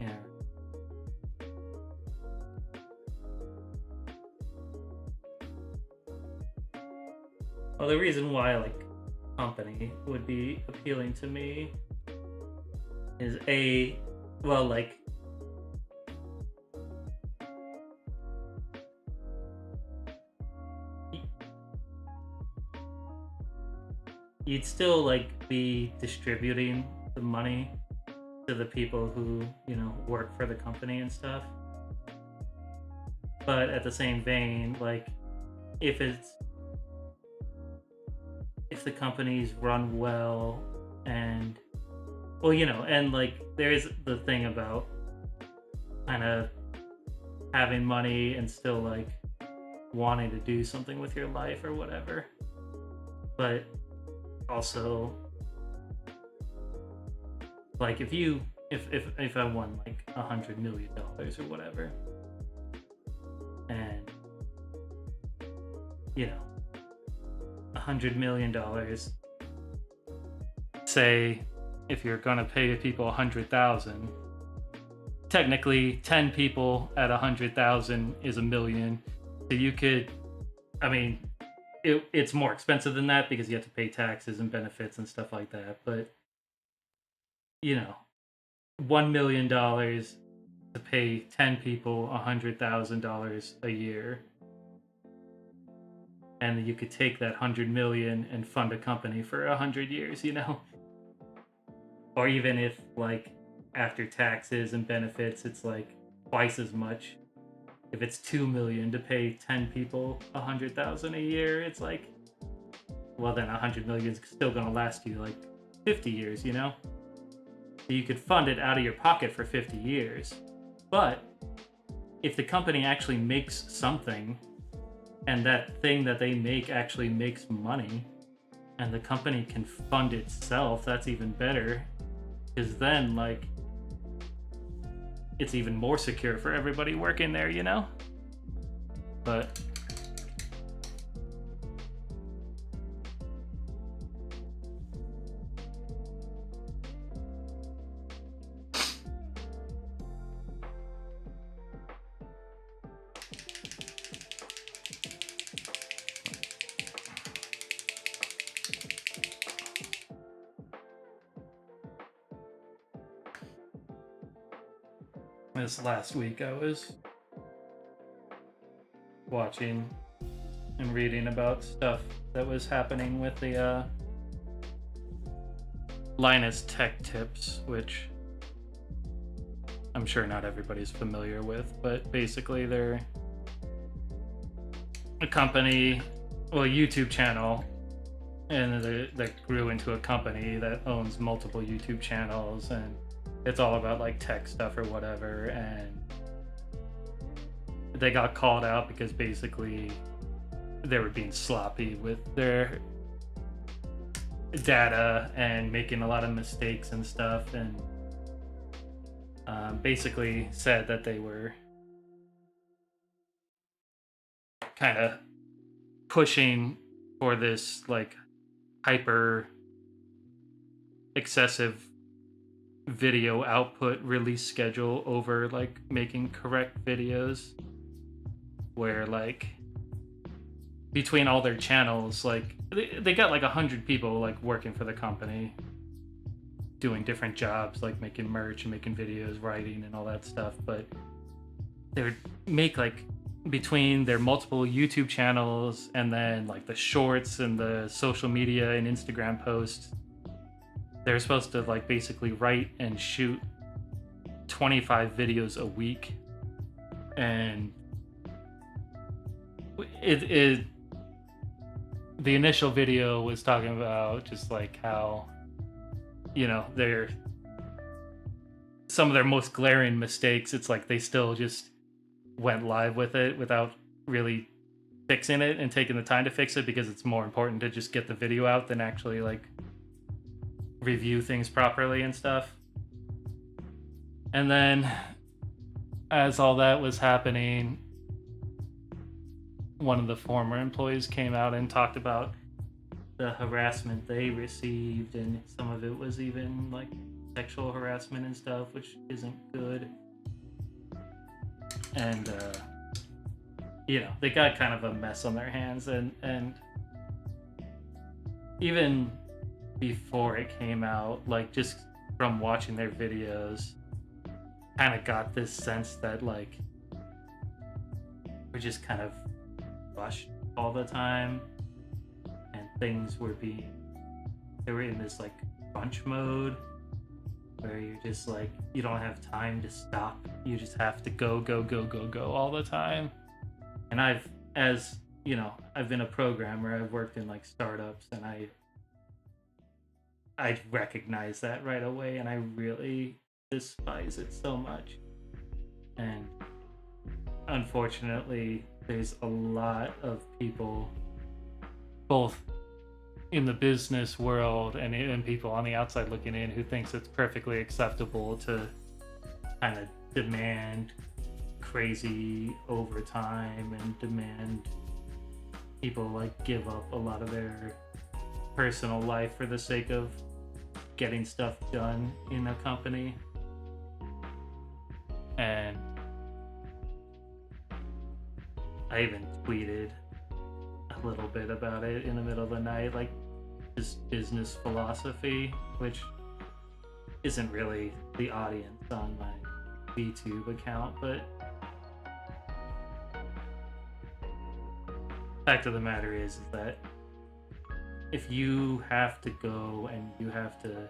Yeah. Well, the reason why like company would be appealing to me is well, like you'd still like be distributing the money to the people who, you know, work for the company and stuff. But at the same vein, like if the companies run well and, well, you know, and like there's the thing about kind of having money and still like wanting to do something with your life or whatever, but also like if I won like $100 million or whatever, and you know, $100 million, say if you're gonna pay people 100,000, technically 10 people at 100,000 is $1 million. So you could, I mean, it's more expensive than that because you have to pay taxes and benefits and stuff like that. But you know, $1 million to pay 10 people $100,000 a year, and you could take that 100 million and fund a company for 100 years. You know, or even if like after taxes and benefits it's like twice as much. If it's 2 million to pay 10 people 100,000 a year, it's like, well, then 100 million is still going to last you like 50 years, you know? So you could fund it out of your pocket for 50 years. But if the company actually makes something and that thing that they make actually makes money and the company can fund itself, that's even better. Because then, like, it's even more secure for everybody working there, you know? But this last week I was watching and reading about stuff that was happening with the Linus Tech Tips, which I'm sure not everybody's familiar with, but basically they're a company, well, a YouTube channel, and that grew into a company that owns multiple YouTube channels, and it's all about like tech stuff or whatever. And they got called out because basically they were being sloppy with their data and making a lot of mistakes and stuff, and basically said that they were kind of pushing for this like hyper excessive video output release schedule over like making correct videos, where like between all their channels, like they got like 100 people like working for the company doing different jobs, like making merch and making videos, writing and all that stuff. But they would make like between their multiple YouTube channels and then like the shorts and the social media and Instagram posts, they're supposed to like basically write and shoot 25 videos a week. And the initial video was talking about just like how, you know, some of their most glaring mistakes, it's like they still just went live with it without really fixing it and taking the time to fix it, because it's more important to just get the video out than actually like review things properly and stuff. And then as all that was happening, one of the former employees came out and talked about the harassment they received, and some of it was even like sexual harassment and stuff, which isn't good. And you know, they got kind of a mess on their hands, and even before it came out, like just from watching their videos, kind of got this sense that like we're just kind of rushed all the time, and things were they were in this like crunch mode where you're just like, you don't have time to stop, you just have to go all the time. And as you know, I've been a programmer, I've worked in like startups, and I recognize that right away, and I really despise it so much. And unfortunately, there's a lot of people, both in the business world and people on the outside looking in, who thinks it's perfectly acceptable to kind of demand crazy overtime and demand people like give up a lot of their personal life for the sake of getting stuff done in a company. And I even tweeted a little bit about it in the middle of the night, like just business philosophy, which isn't really the audience on my VTube account, but fact of the matter is that if you have to go and you have to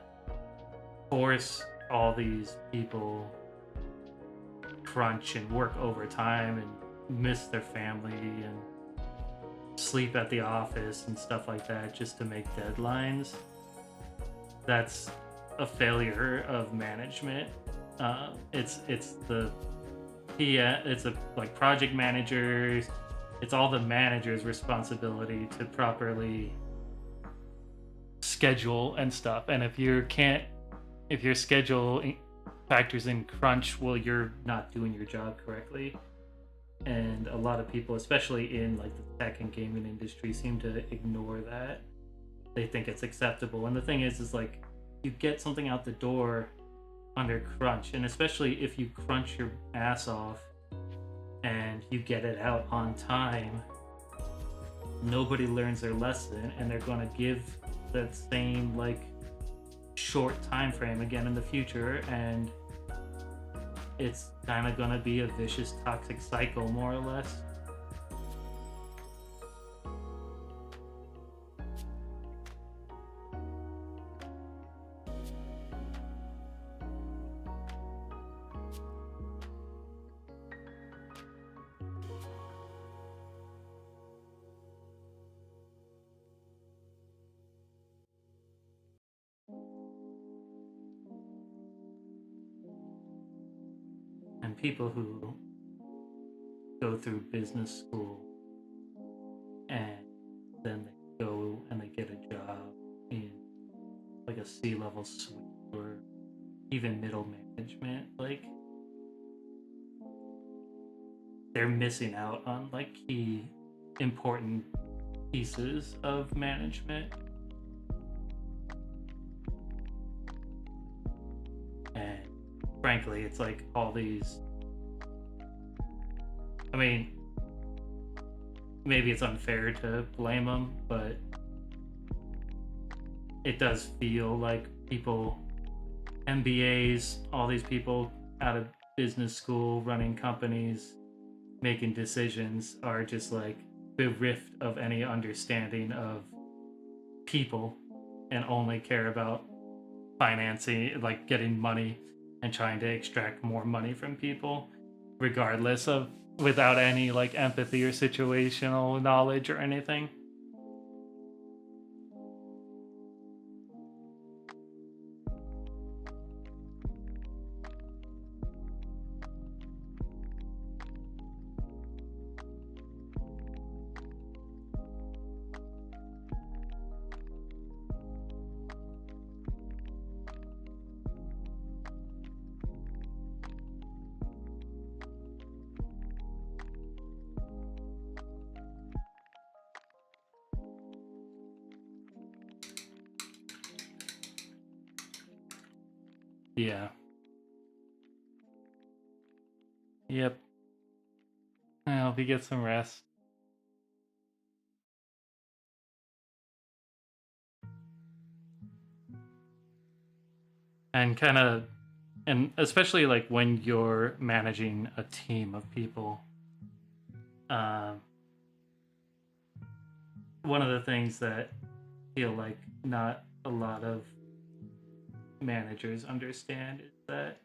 force all these people crunch and work overtime and miss their family and sleep at the office and stuff like that just to make deadlines, that's a failure of management. It's the it's a like project managers. It's all the manager's responsibility to properly schedule and stuff. And if your schedule factors in crunch, well, you're not doing your job correctly. And a lot of people, especially in like the tech and gaming industry, seem to ignore that. They think it's acceptable. And the thing is like you get something out the door under crunch, and especially if you crunch your ass off and you get it out on time, nobody learns their lesson, and they're going to give that same like short time frame again in the future, and it's kind of going to be a vicious toxic cycle, more or less. And people who go through business school and then they go and they get a job in like a C-level suite or even middle management, like they're missing out on like key important pieces of management. And frankly, it's like all these, I mean, maybe it's unfair to blame them, but it does feel like people, MBAs, all these people out of business school running companies, making decisions, are just like bereft of any understanding of people and only care about financing, like getting money and trying to extract more money from people, regardless of, without any like empathy or situational knowledge or anything. Yeah. Yep. I hope you get some rest. And kind of, and especially like when you're managing a team of people, um, one of the things that I feel like not a lot of managers understand is that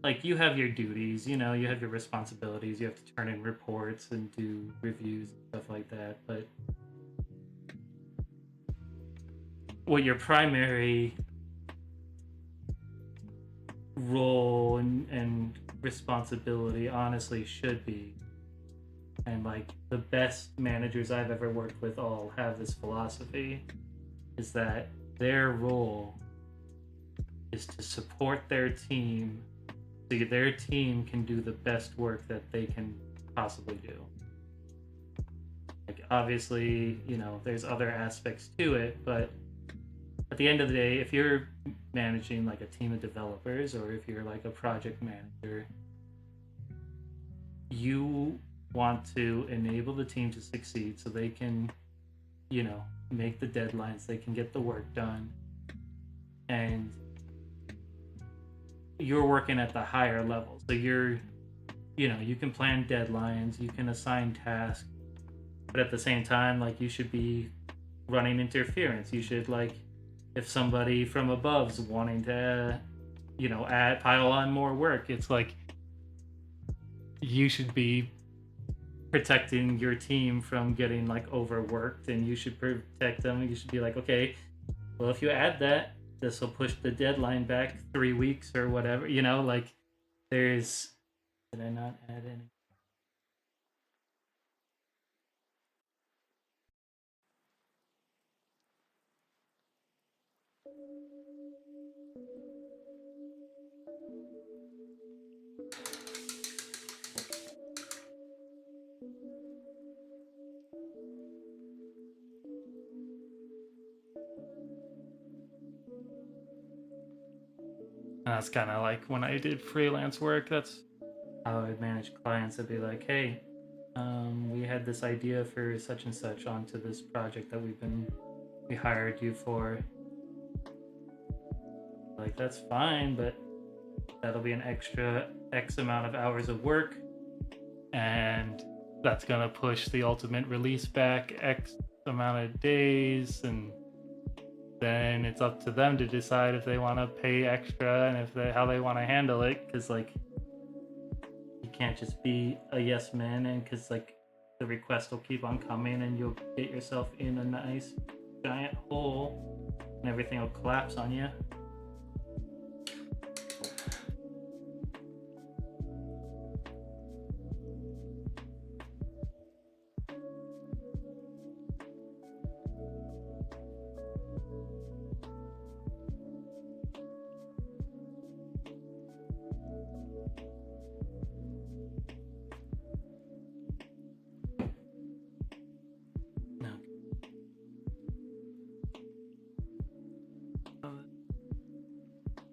like you have your duties, you know, you have your responsibilities, you have to turn in reports and do reviews and stuff like that, but what your primary role and responsibility honestly should be, and like the best managers I've ever worked with all have this philosophy, is that their role is to support their team so their team can do the best work that they can possibly do. Like obviously, you know, there's other aspects to it, but at the end of the day, if you're managing like a team of developers or if you're like a project manager, you want to enable the team to succeed so they can, you know, make the deadlines, they can get the work done, and you're working at the higher level. So you're, you know, you can plan deadlines, you can assign tasks, but at the same time, like you should be running interference. You should like if somebody from above's wanting to, add pile on more work, it's like you should be protecting your team from getting like overworked, and you should protect them. You should be like, okay, well, if you add that, this will push the deadline back 3 weeks or whatever. Like there's. Did I not add any? And that's kind of like when I did freelance work. That's how I'd manage clients. I'd be like, hey, we had this idea for such and such onto this project that we hired you for. Like, that's fine, but that'll be an extra X amount of hours of work, and that's gonna push the ultimate release back X amount of days, and then it's up to them to decide if they want to pay extra and how they want to handle it. Because like you can't just be a yes man, and because like the request will keep on coming, and you'll get yourself in a nice giant hole, and everything will collapse on you.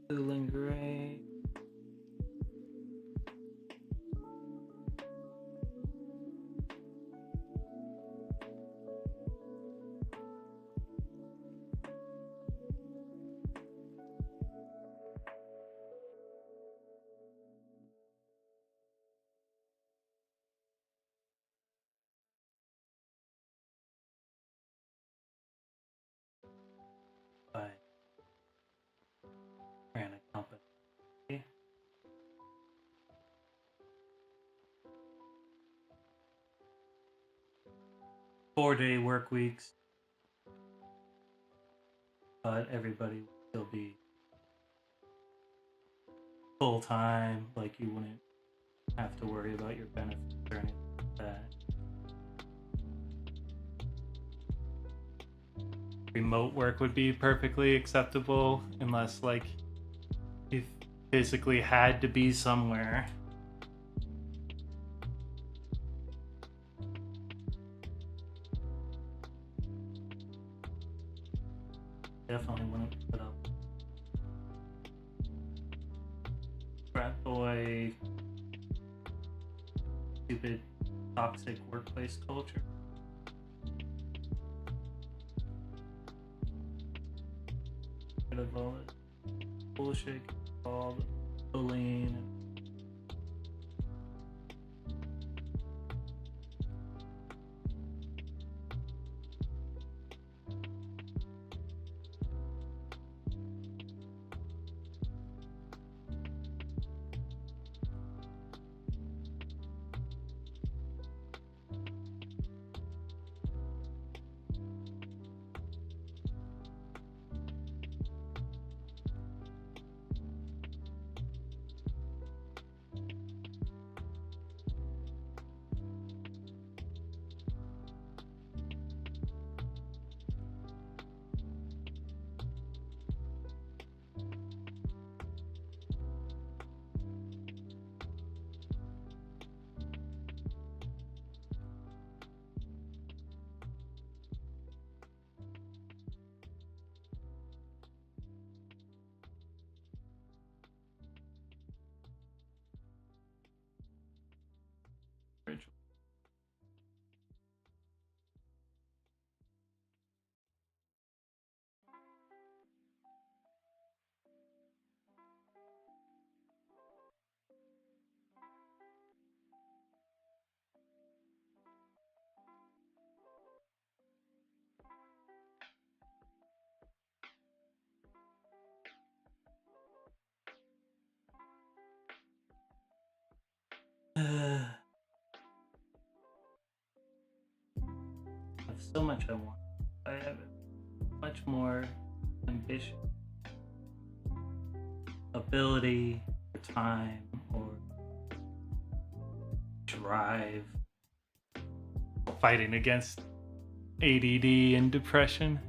Cooling gray. By Granite Company. 4-day work weeks, but everybody would still be full time. Like you wouldn't have to worry about your benefits or anything like that. Remote work would be perfectly acceptable unless like you physically had to be somewhere. Definitely wouldn't put up frat boy, stupid, toxic workplace culture. Rid of all the bullshit, all the bullying. I have so much I want. I have much more ambition, ability, or time, or drive. Fighting against ADD and depression.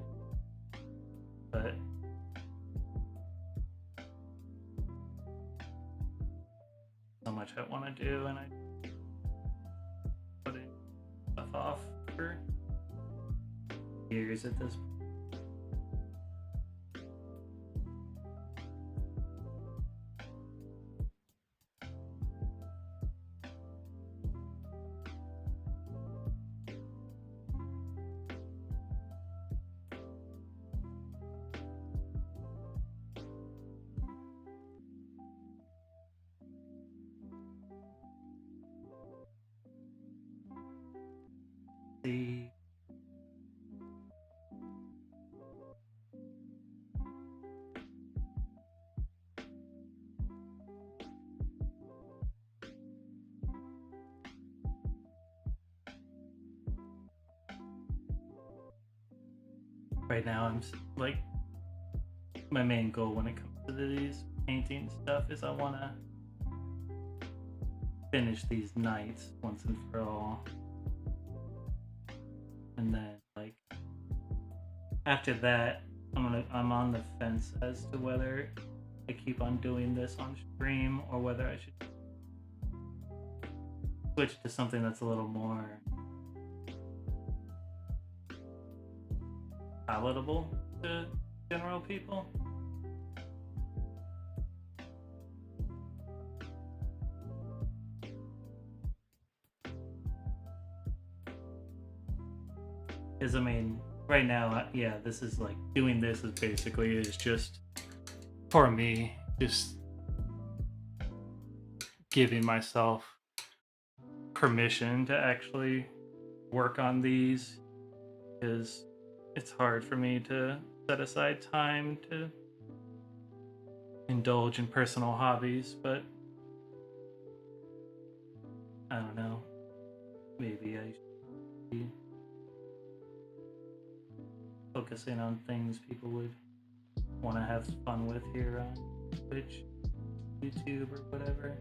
But so much I want to do, and I putting stuff off for years at this point. See. Right now, I'm like, my main goal when it comes to these painting stuff is I want to finish these nights once and for all. And then, like, after that, I'm on the fence as to whether I keep on doing this on stream or whether I should switch to something that's a little more palatable to general people. Because I mean, right now, yeah, this is like doing this is basically is just for me, just giving myself permission to actually work on these, because it's hard for me to set aside time to indulge in personal hobbies. But I don't know, maybe I should be focusing on things people would want to have fun with here on Twitch, YouTube, or whatever.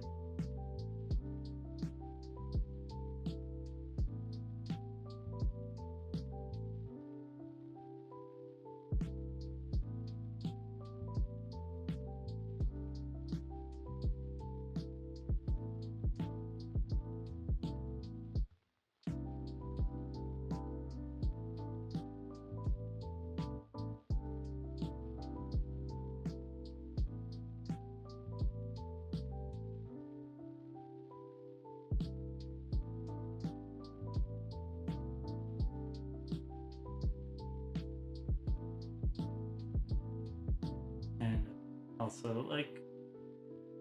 Also, like,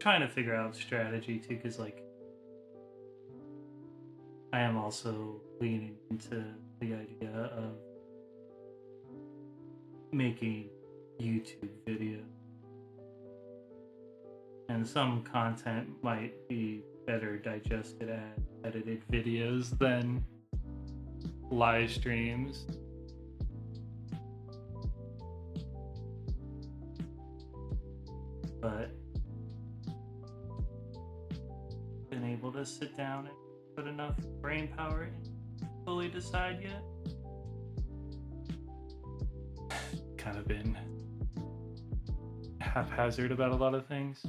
trying to figure out strategy too, because like I am also leaning into the idea of making YouTube videos, and some content might be better digested as edited videos than live streams. But been able to sit down and put enough brain power in to fully decide yet. Kind of been haphazard about a lot of things.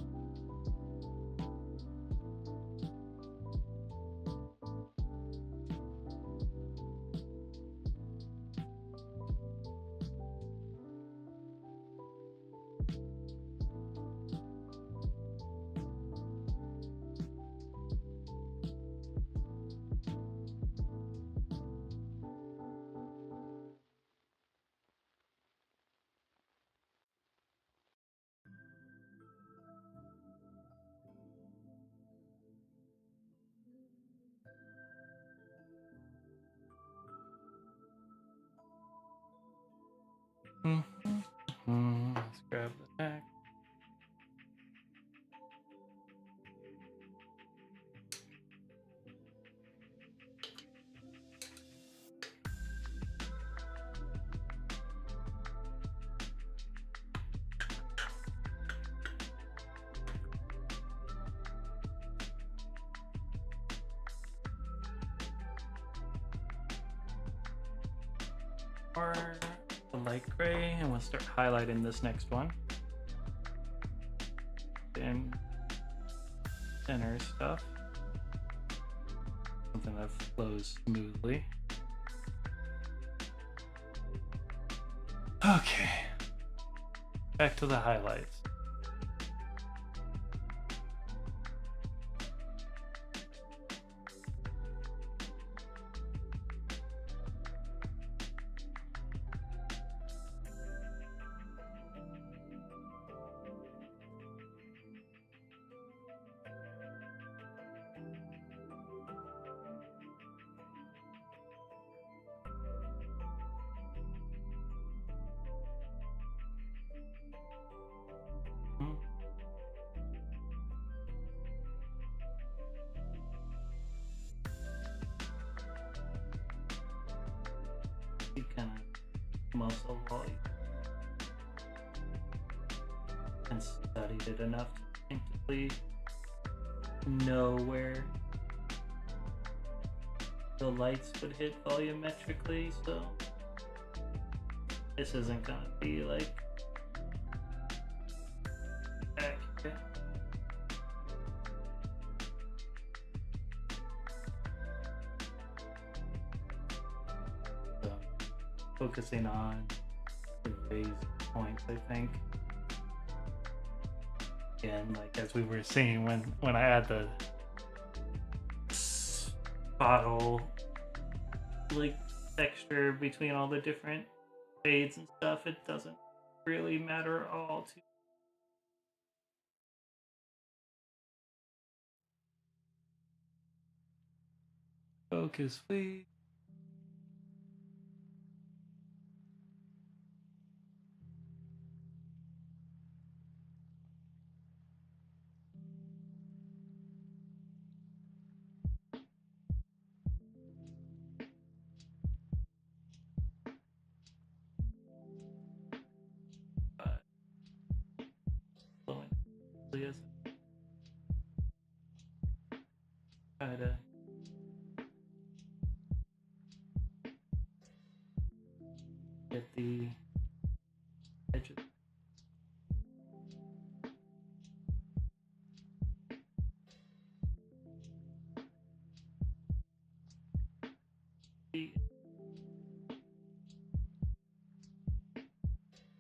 Let's grab the pack. more the light gray, and we'll start highlighting this next one. And center stuff. Something that flows smoothly. Okay. Back to the highlights. Kind of muscle volume and studied it enough to instinctively know where the lights would hit volumetrically, so this isn't gonna be like accurate. Focusing on the raised points, I think. Again, like as we were seeing when I add the bottle like texture between all the different shades and stuff, it doesn't really matter at all to focus, please. Try to get the edges.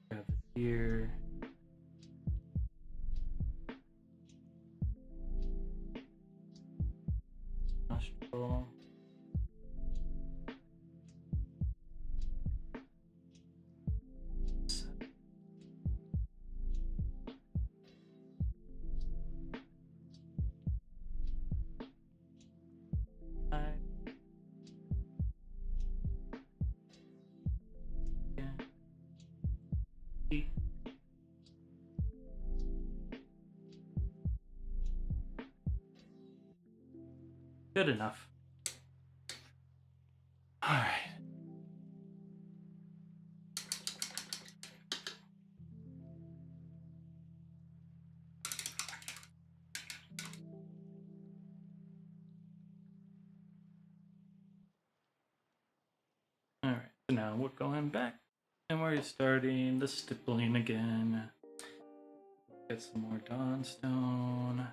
Grab the ear. Nostril. Good enough. All right. All right. So now we're going back, and we're starting the stippling again. Get some more Dawnstone.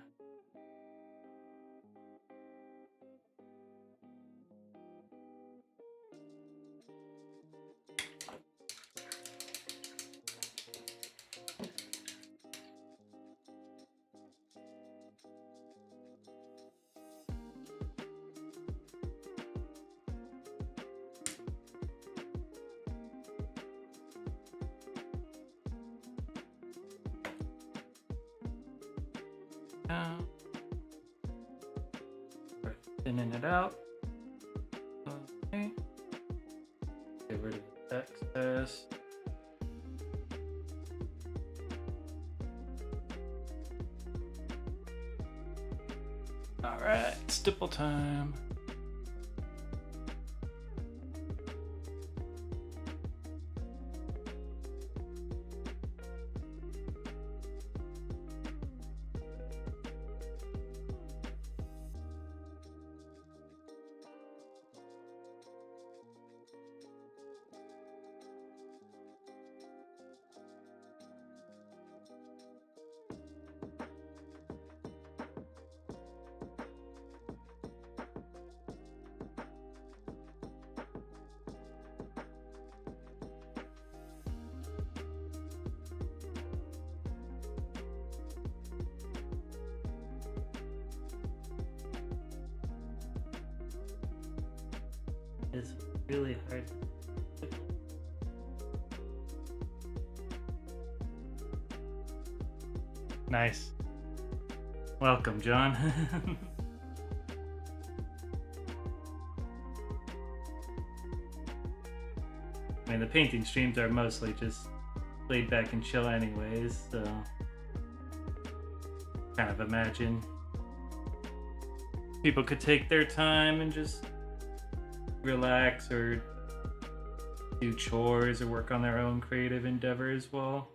Start thinning it out. Okay. Get rid of the excess. All right, stipple time. It's really hard. Nice. Welcome, John. I mean, the painting streams are mostly just laid back and chill anyways, so kind of imagine people could take their time and just relax or do chores or work on their own creative endeavors while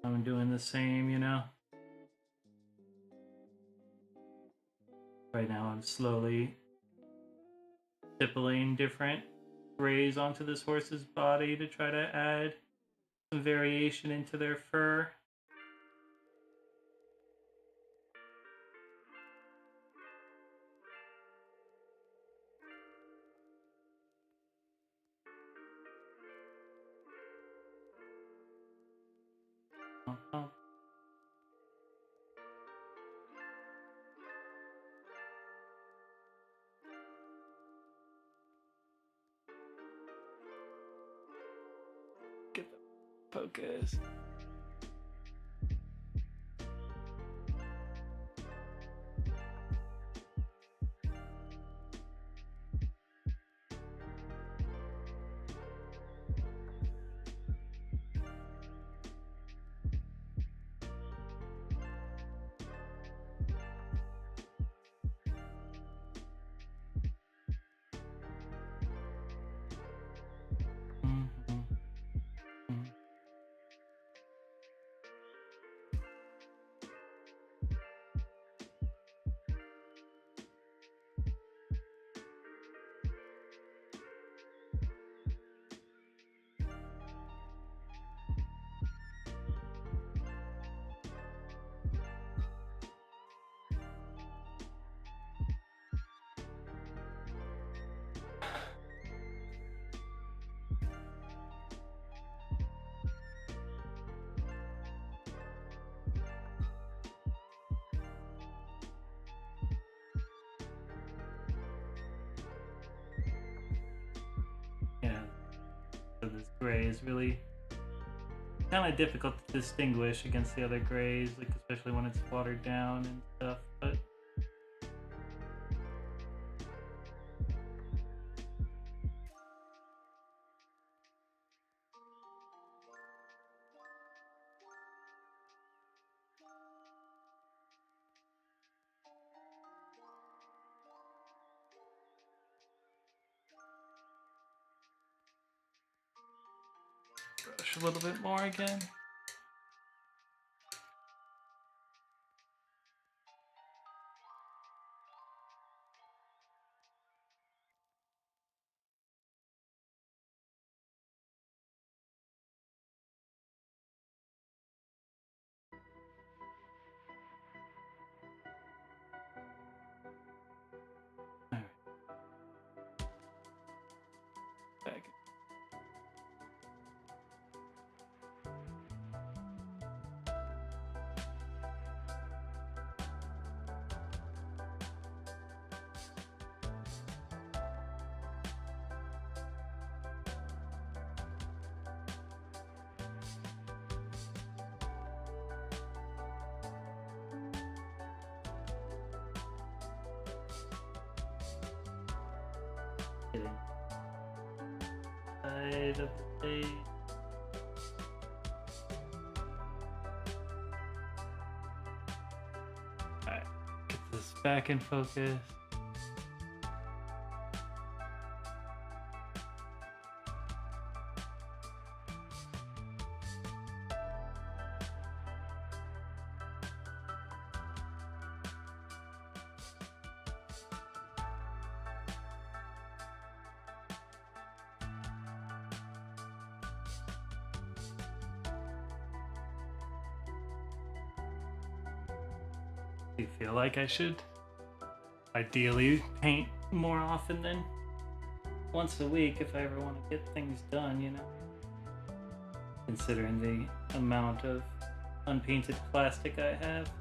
I'm doing the same, you know? Right now I'm slowly stippling different rays onto this horse's body to try to add some variation into their fur. Get the focus. Yeah, so this gray is really kind of difficult to distinguish against the other grays, like especially when it's watered down and stuff, but brush a little bit more again. All right. Back. Getting side of the face. Alright, get this back in focus. Do you feel like I should ideally paint more often than once a week if I ever want to get things done, you know? Considering the amount of unpainted plastic I have.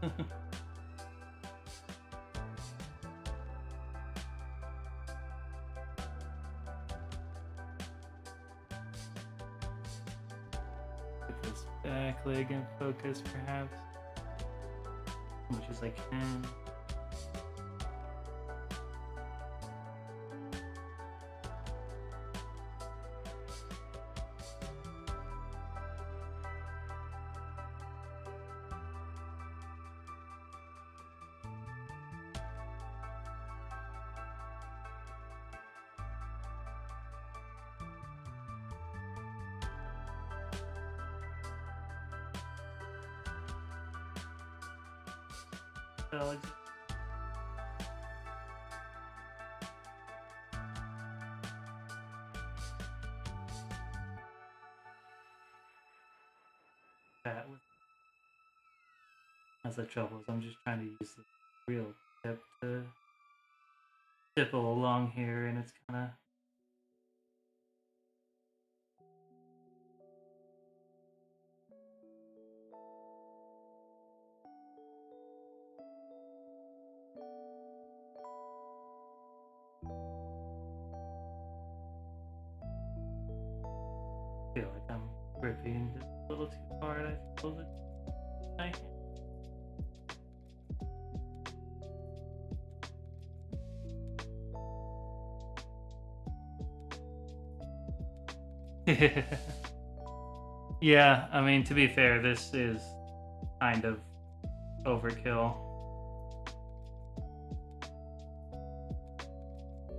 back leg in focus, perhaps. As much as I can. That's the trouble, is I'm just trying to use the real tip to stipple along here, and it's kind of feel like I'm gripping this a little too hard. I suppose it's yeah, I mean, to be fair, this is kind of overkill.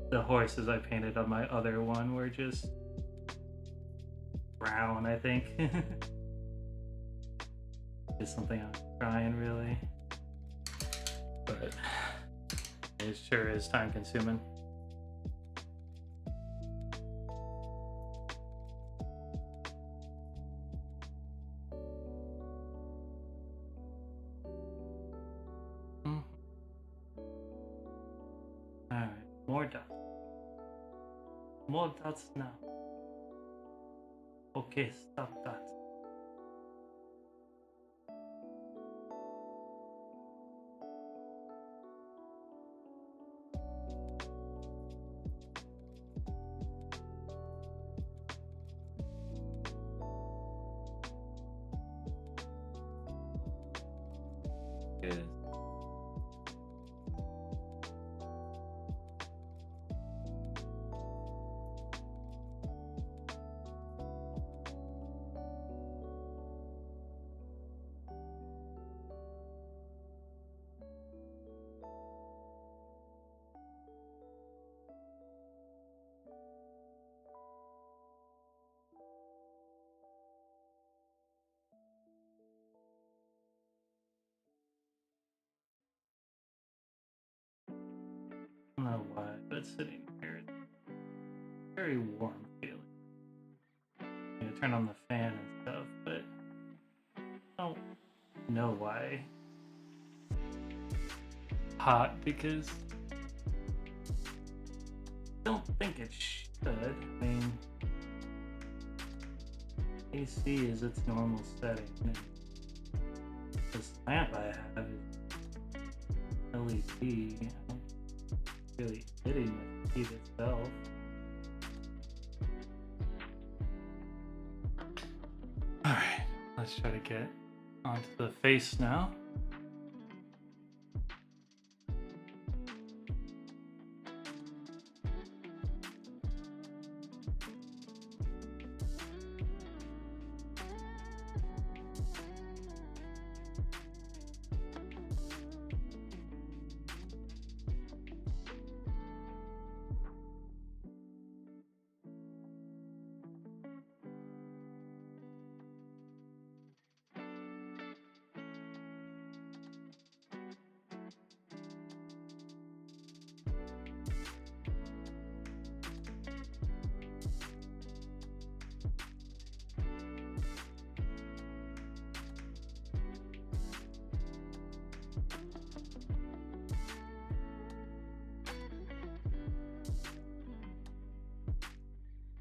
The horses I painted on my other one were just brown, I think. Just something I'm trying, really. But it sure is time consuming. Alright, more dots. More dots now. Okay, stop that. Good. I don't know why, but it's sitting here. Very warm feeling. I'm gonna turn on the fan and stuff, but I don't know why. Hot, because I don't think it should. I mean, AC is its normal setting. And this lamp I have is LED. I don't really hitting the heat itself. Alright, let's try to get onto the face now.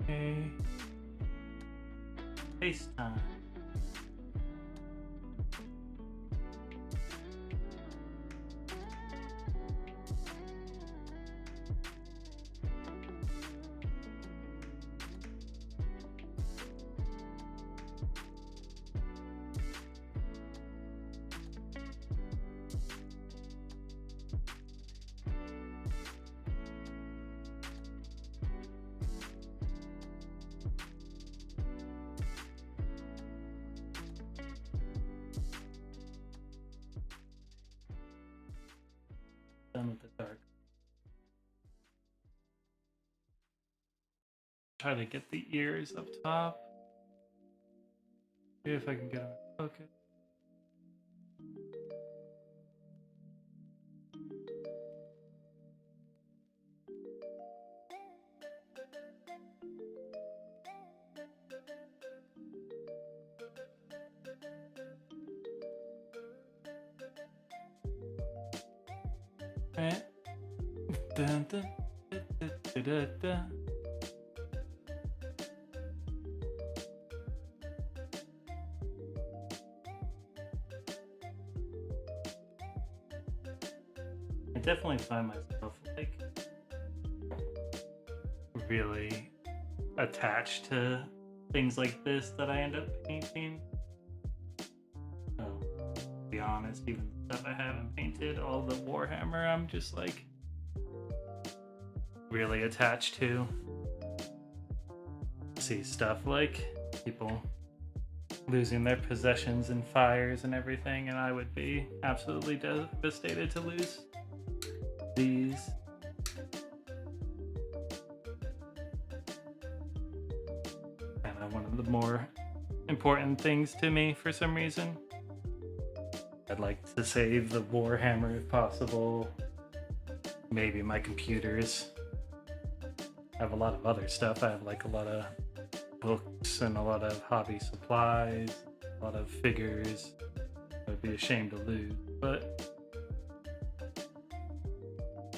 Okay. FaceTime. done with the dark. Try to get the ears up top. See if I can get them in focus. Right. Dun, dun, dun, dun, dun, dun. I definitely find myself like really attached to things like this that I end up painting. So, to be honest, even stuff I haven't painted, all the Warhammer, I'm just like really attached to. See stuff like people losing their possessions in fires and everything, and I would be absolutely devastated to lose these. Kind of one of the more important things to me for some reason. I'd like to save the Warhammer if possible. Maybe my computers. I have a lot of other stuff. I have like a lot of books and a lot of hobby supplies, a lot of figures. I would be ashamed to lose, but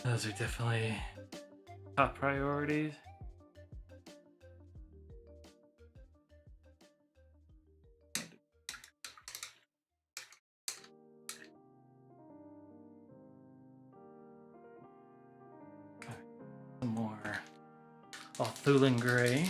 those are definitely top priorities. Okay, some more Thulin Gray.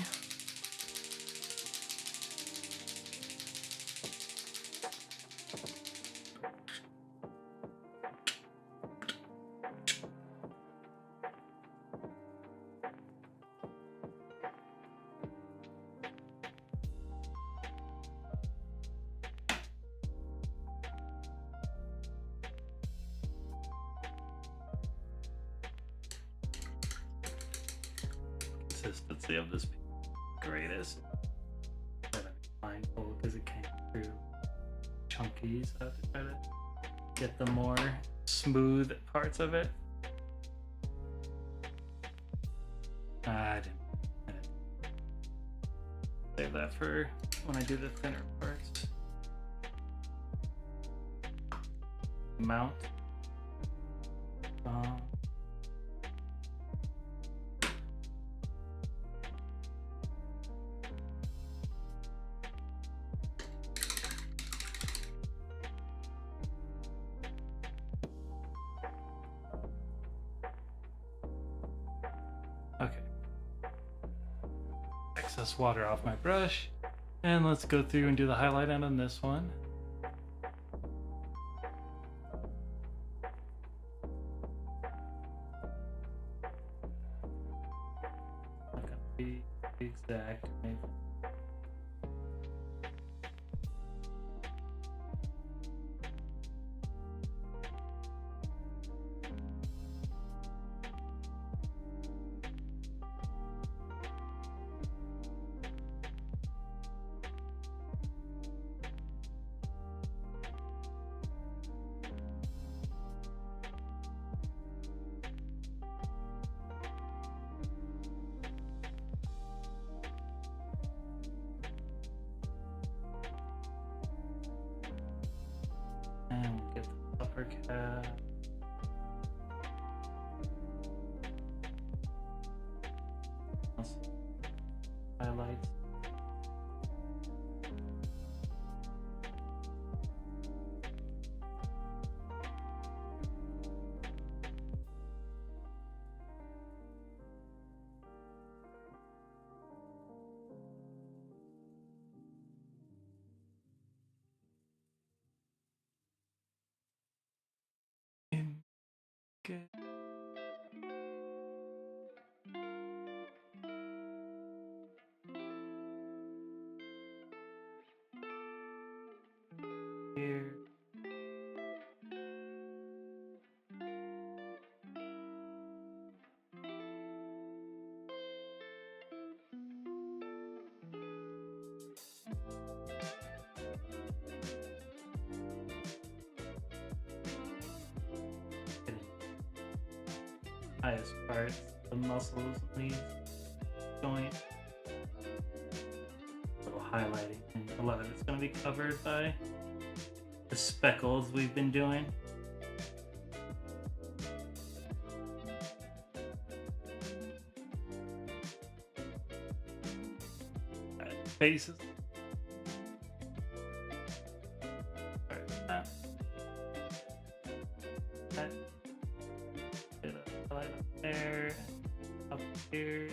Consistency of this greatest. Gotta be mindful because it came through chunky, so I have to try to get the more smooth parts of it. I didn't save that for when I do the thinner parts. Mount. Okay. Excess water off my brush. And let's go through and do the highlight on this one. Not gonna be exact. Maybe. And we'll get the upper cap. Highlights. Good. Here. highest parts, the muscles in these joints. A little highlighting, and a lot of it's going to be covered by the speckles we've been doing. Faces. That. Get a light up there, up here.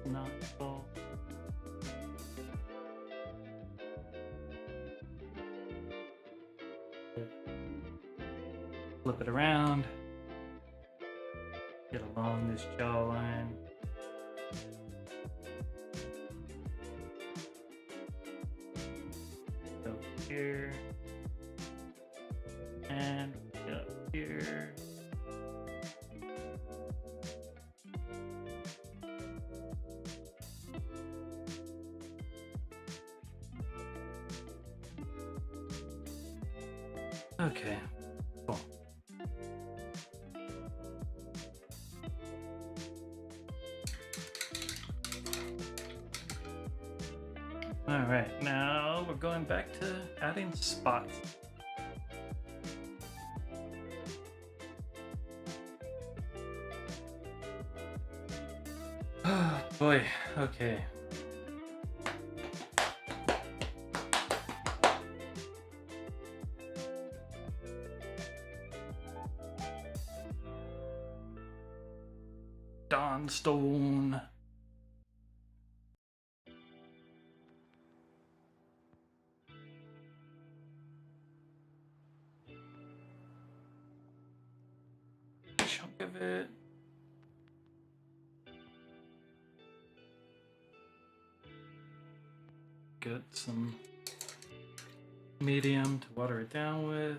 Not full. Flip it around. Get along this jawline. Here and up here. Okay, cool. All right, now we're going back to adding spots. Oh boy, okay. Dawnstone. Chunk of it. Get some medium to water it down with.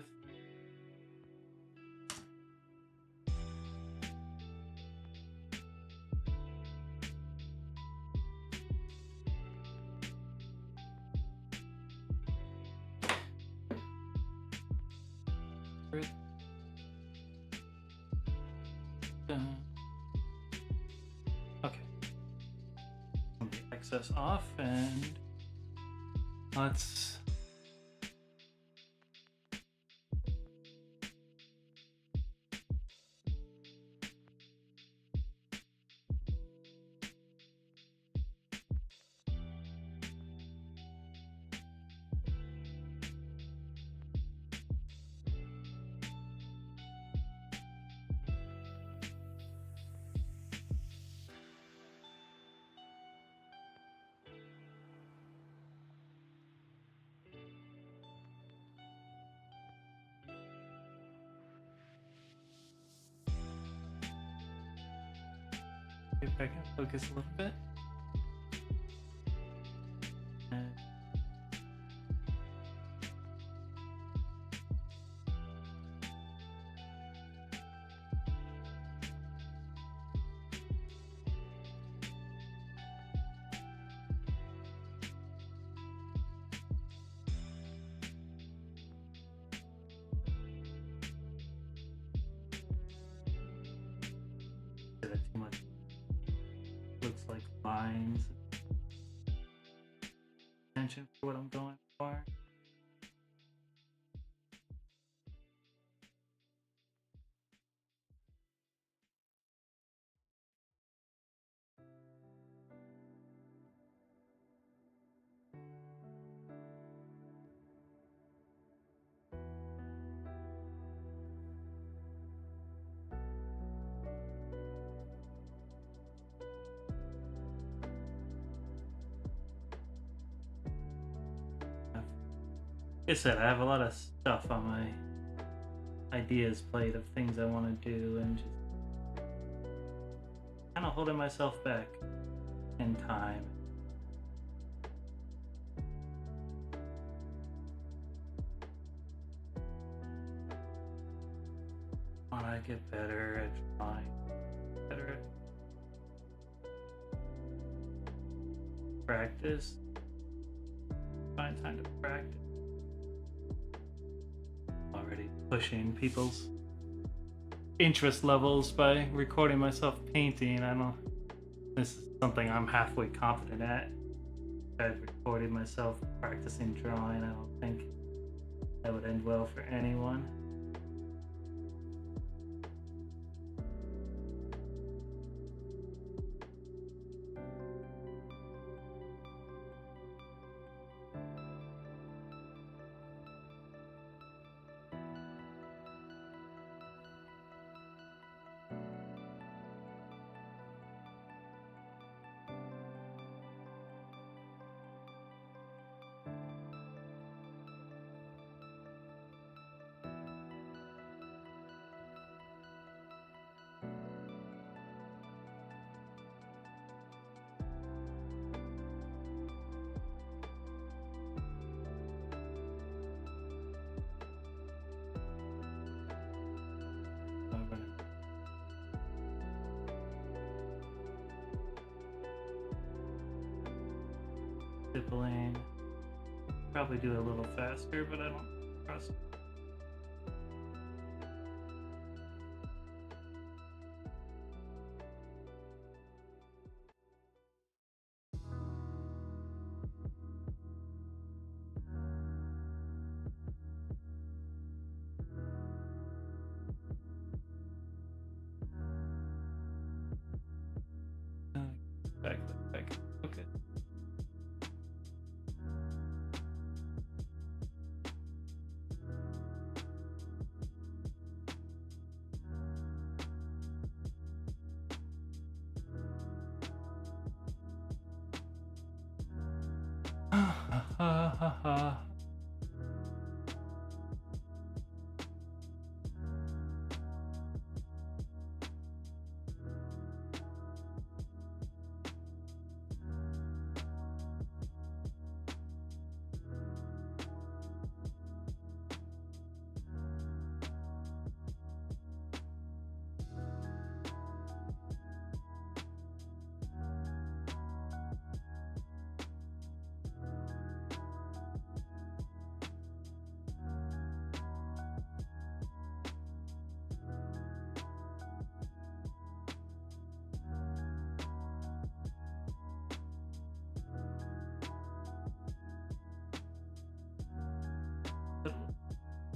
Okay. Excess off, and let's get back and focus a little bit. And did it too much. Looks like lines. Attention for what I'm going for. Like I said, I have a lot of stuff on my ideas plate of things I want to do, and just kind of holding myself back in time. Want to get better at trying, better at practice. Find time to practice. Already pushing people's interest levels by recording myself painting. I don't. This is something I'm halfway confident at. I've recorded myself practicing drawing. I don't think that would end well for anyone. Sibling. Probably do it a little faster, but I don't trust. Back. Okay.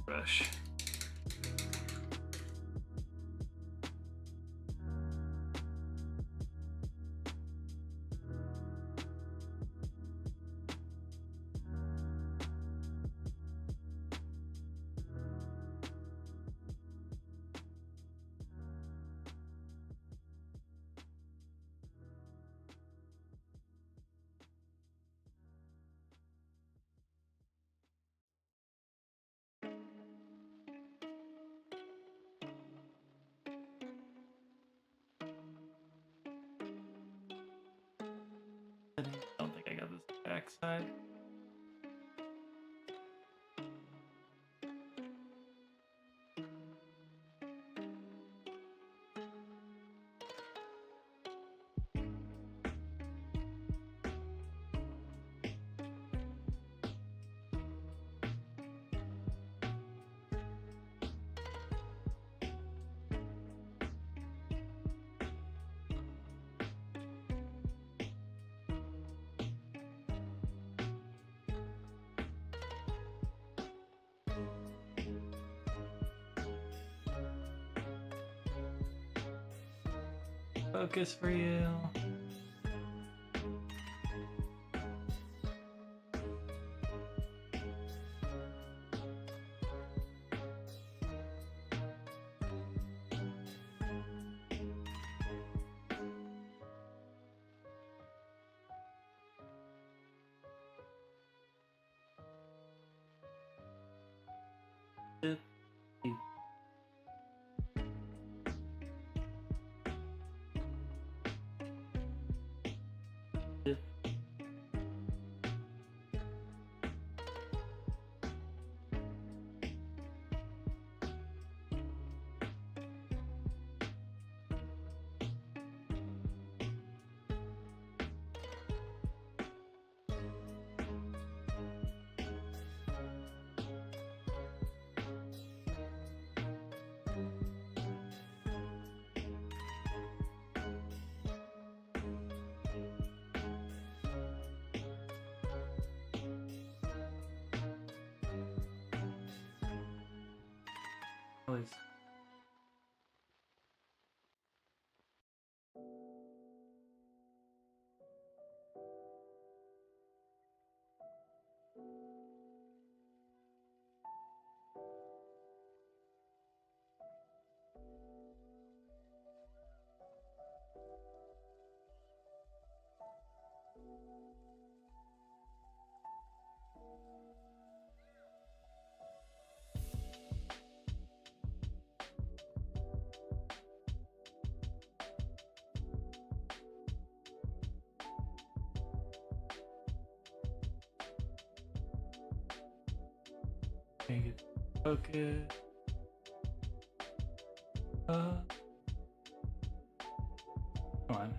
Brush. I don't think I got this backside. Focus for you. Dip, deep. Dip. All these. Make it focus. Come on.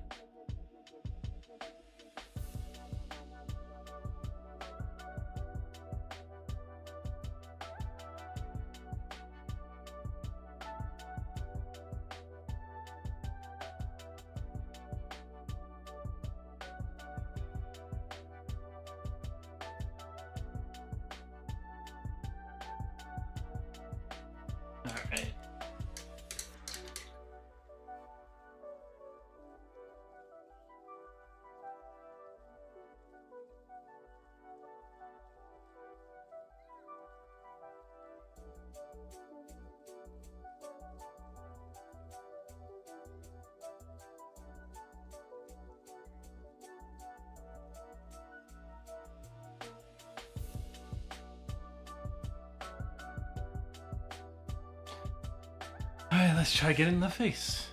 All right. All right, let's try getting in the face.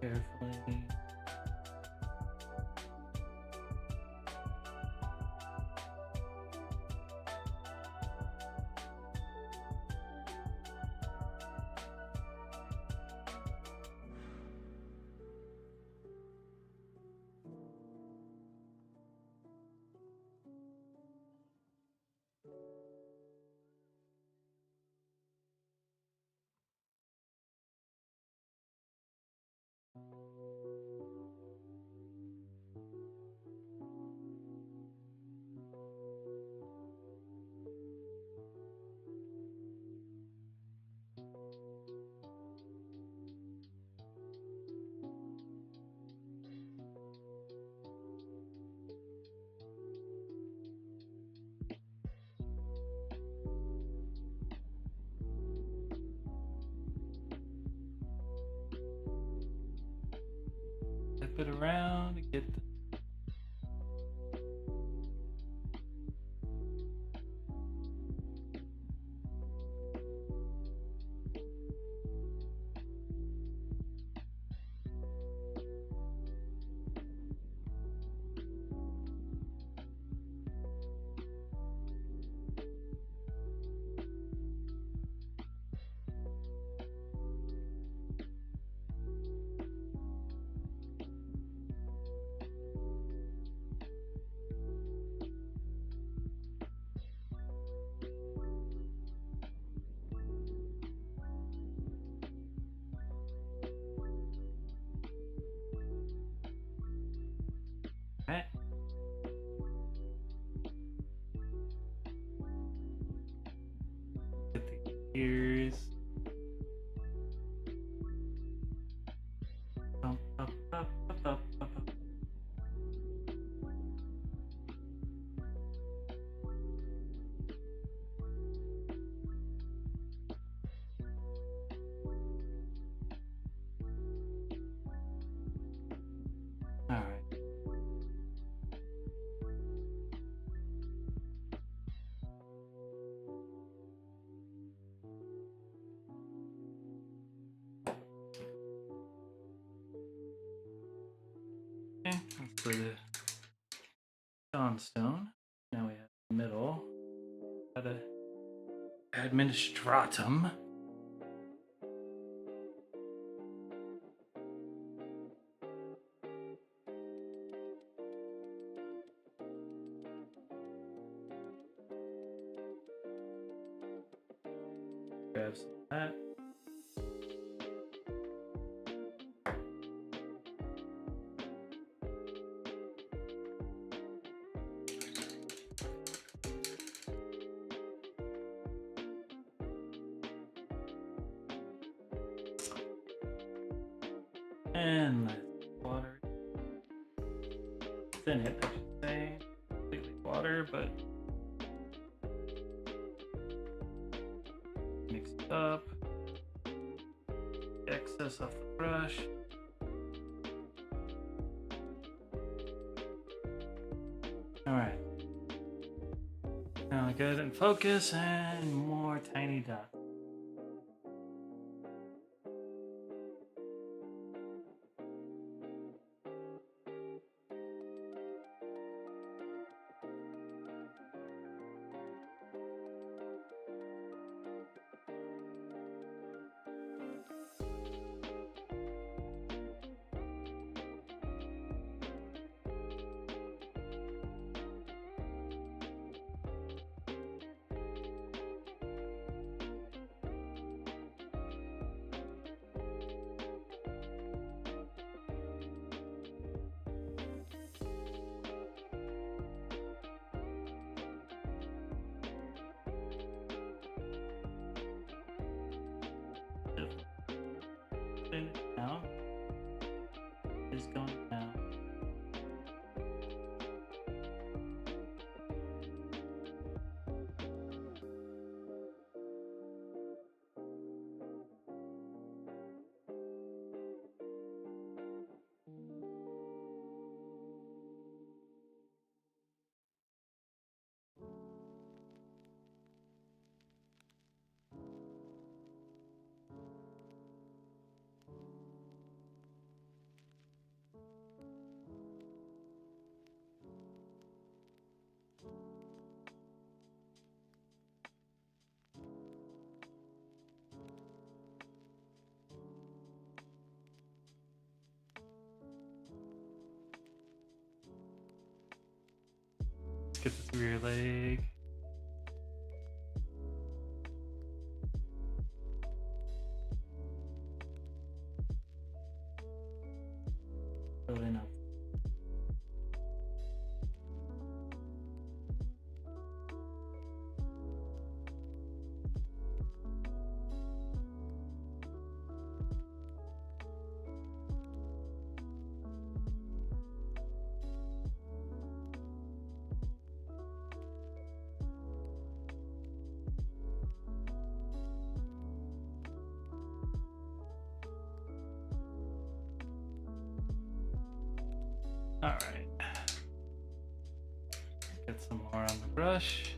Carefully. Flip it around and get the. Right. Get the ears. Up, up, up, up, up, up, up. All right. Okay, that's for the Dawnstone. Now we have the middle. Got a administratum. Grab some of that. And nice water. Thin it, I should say. Completely water, but mix it up. Excess off the brush. Alright. Now good and focus and more tiny dots. Now is going down. Get this rear leg. Building up. All right. Get some more on the brush.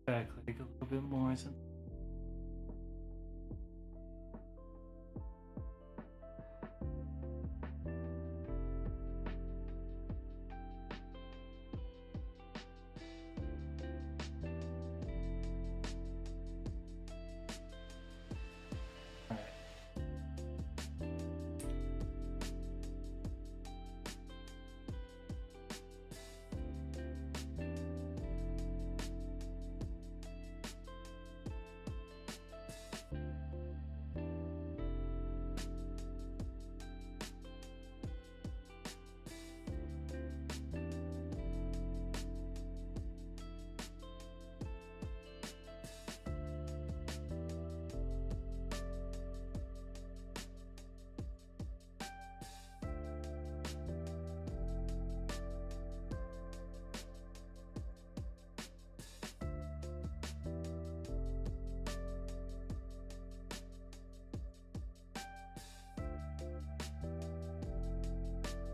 Back leg a little bit more.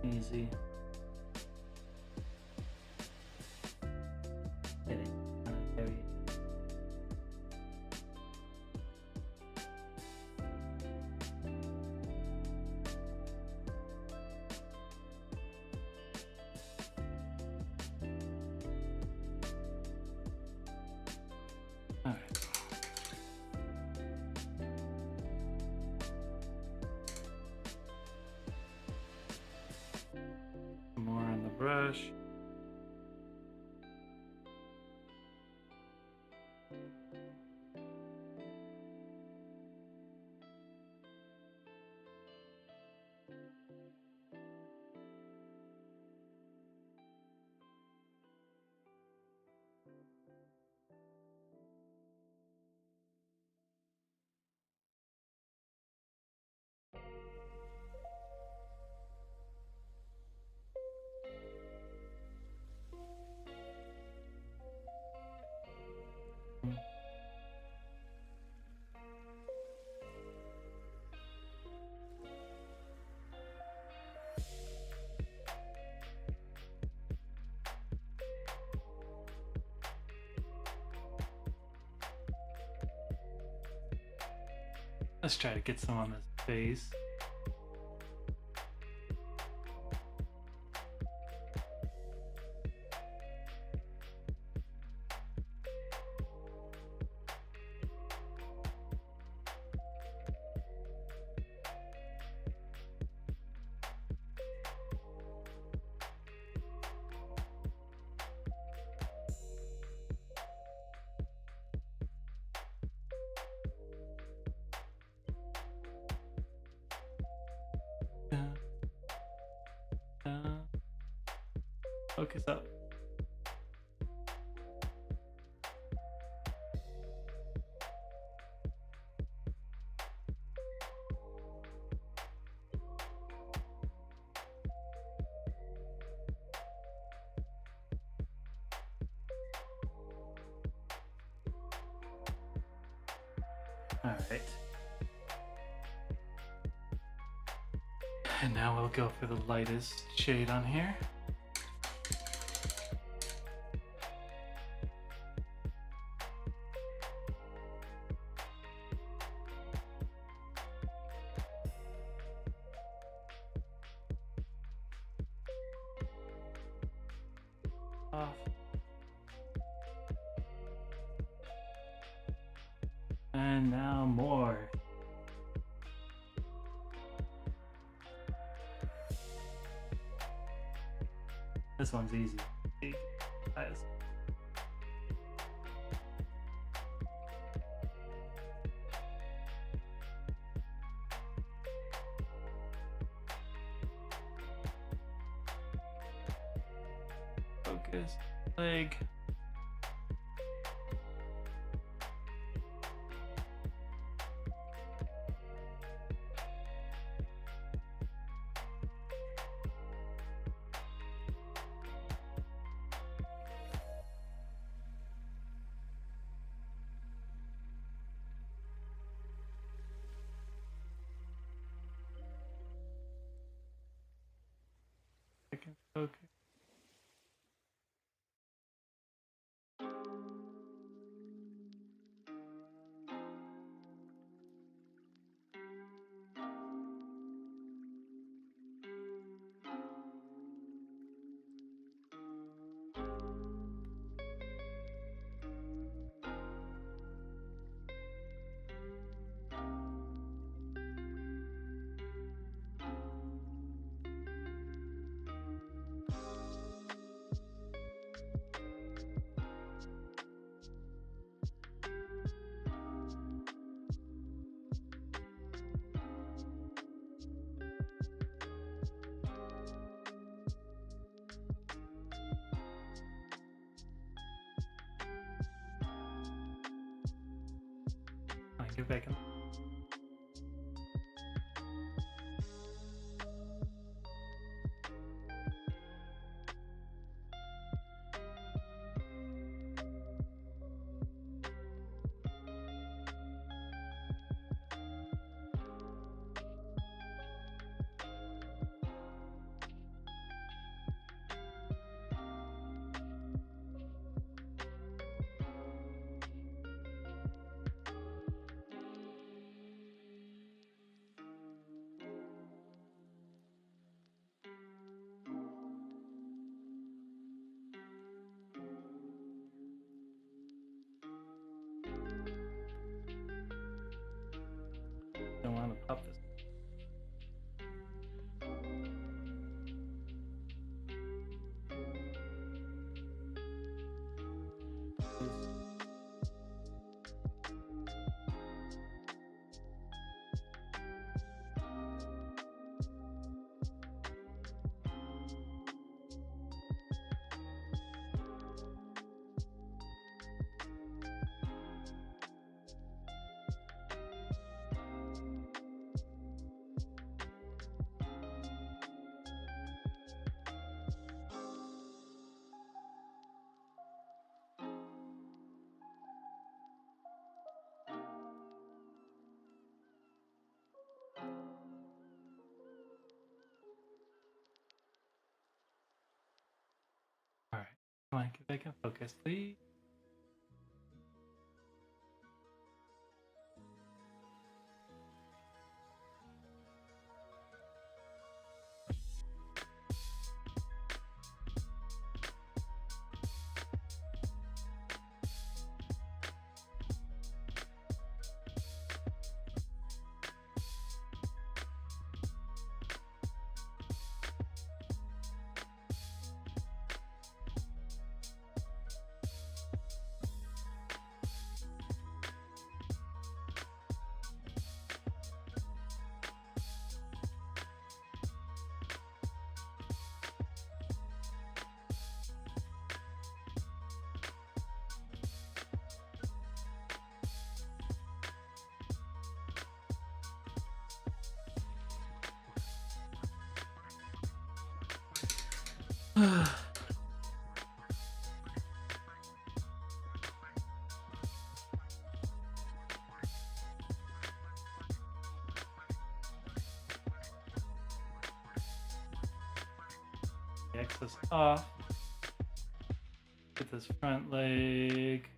Easy. Get it. Very Let's try to get some on this face. Focus up. All right. And now we'll go for the lightest shade on here. Off. And now more. This one's easy. Eyes. Focus. Leg. Focus. Fine, get back in. Don't want to pop this. All right. Come on, get back in focus, please. Excess off. Get this front leg.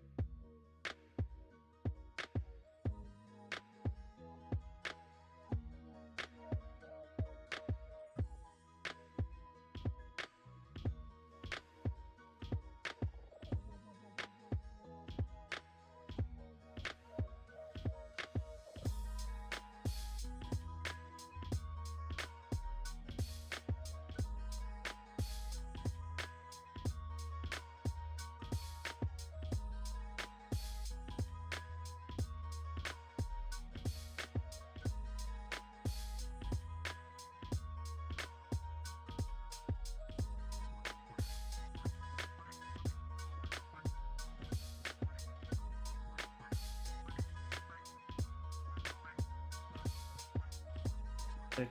Thicker.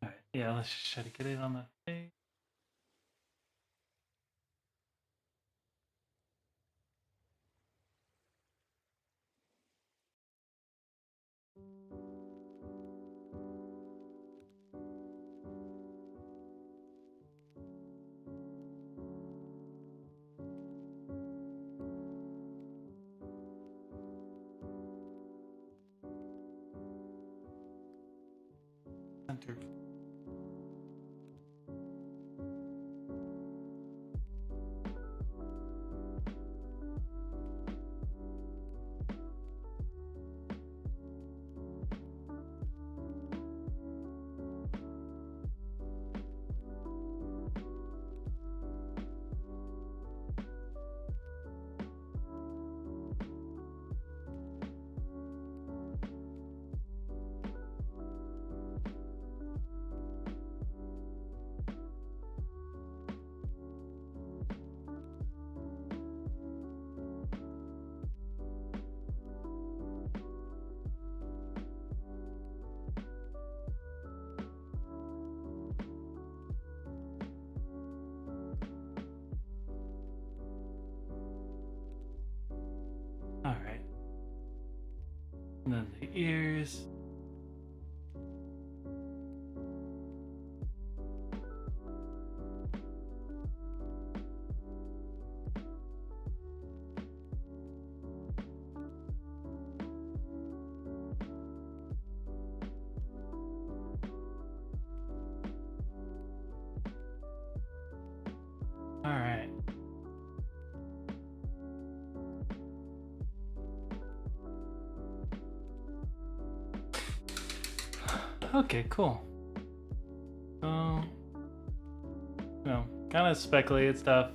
Alright, yeah, let's just try to get it on the face. Center. Alright. And then the ears. Alright. Okay, cool. So, kind of speculated stuff.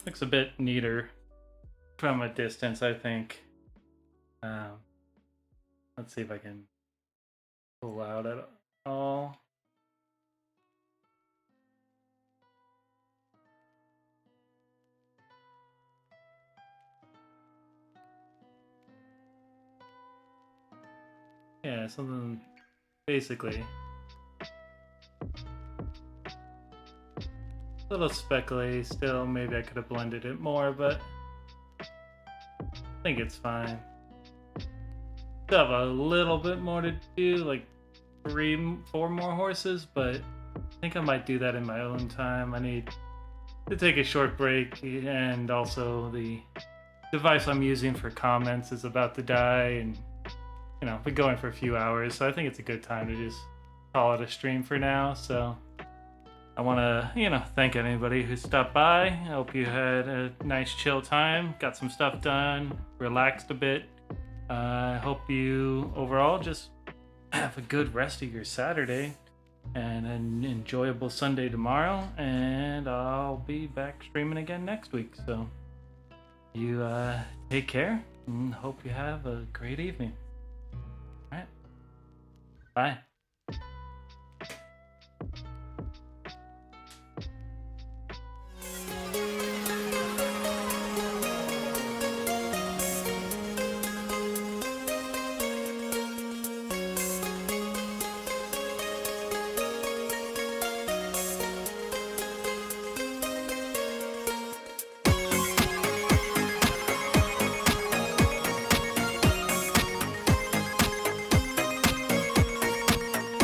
Looks a bit neater from a distance, I think. Let's see if I can pull out at all. Yeah, something basically. A little speckly still. Maybe I could have blended it more, but I think it's fine. Still have a little bit more to do, like 4 more horses, but I think I might do that in my own time. I need to take a short break, and also the device I'm using for comments is about to die, and been going for a few hours, so I think it's a good time to just call it a stream for now. So I want to, thank anybody who stopped by. I hope you had a nice chill time, got some stuff done, relaxed a bit. I hope you overall just have a good rest of your Saturday and an enjoyable Sunday tomorrow, and I'll be back streaming again next week. So you take care and hope you have a great evening. All right. Bye.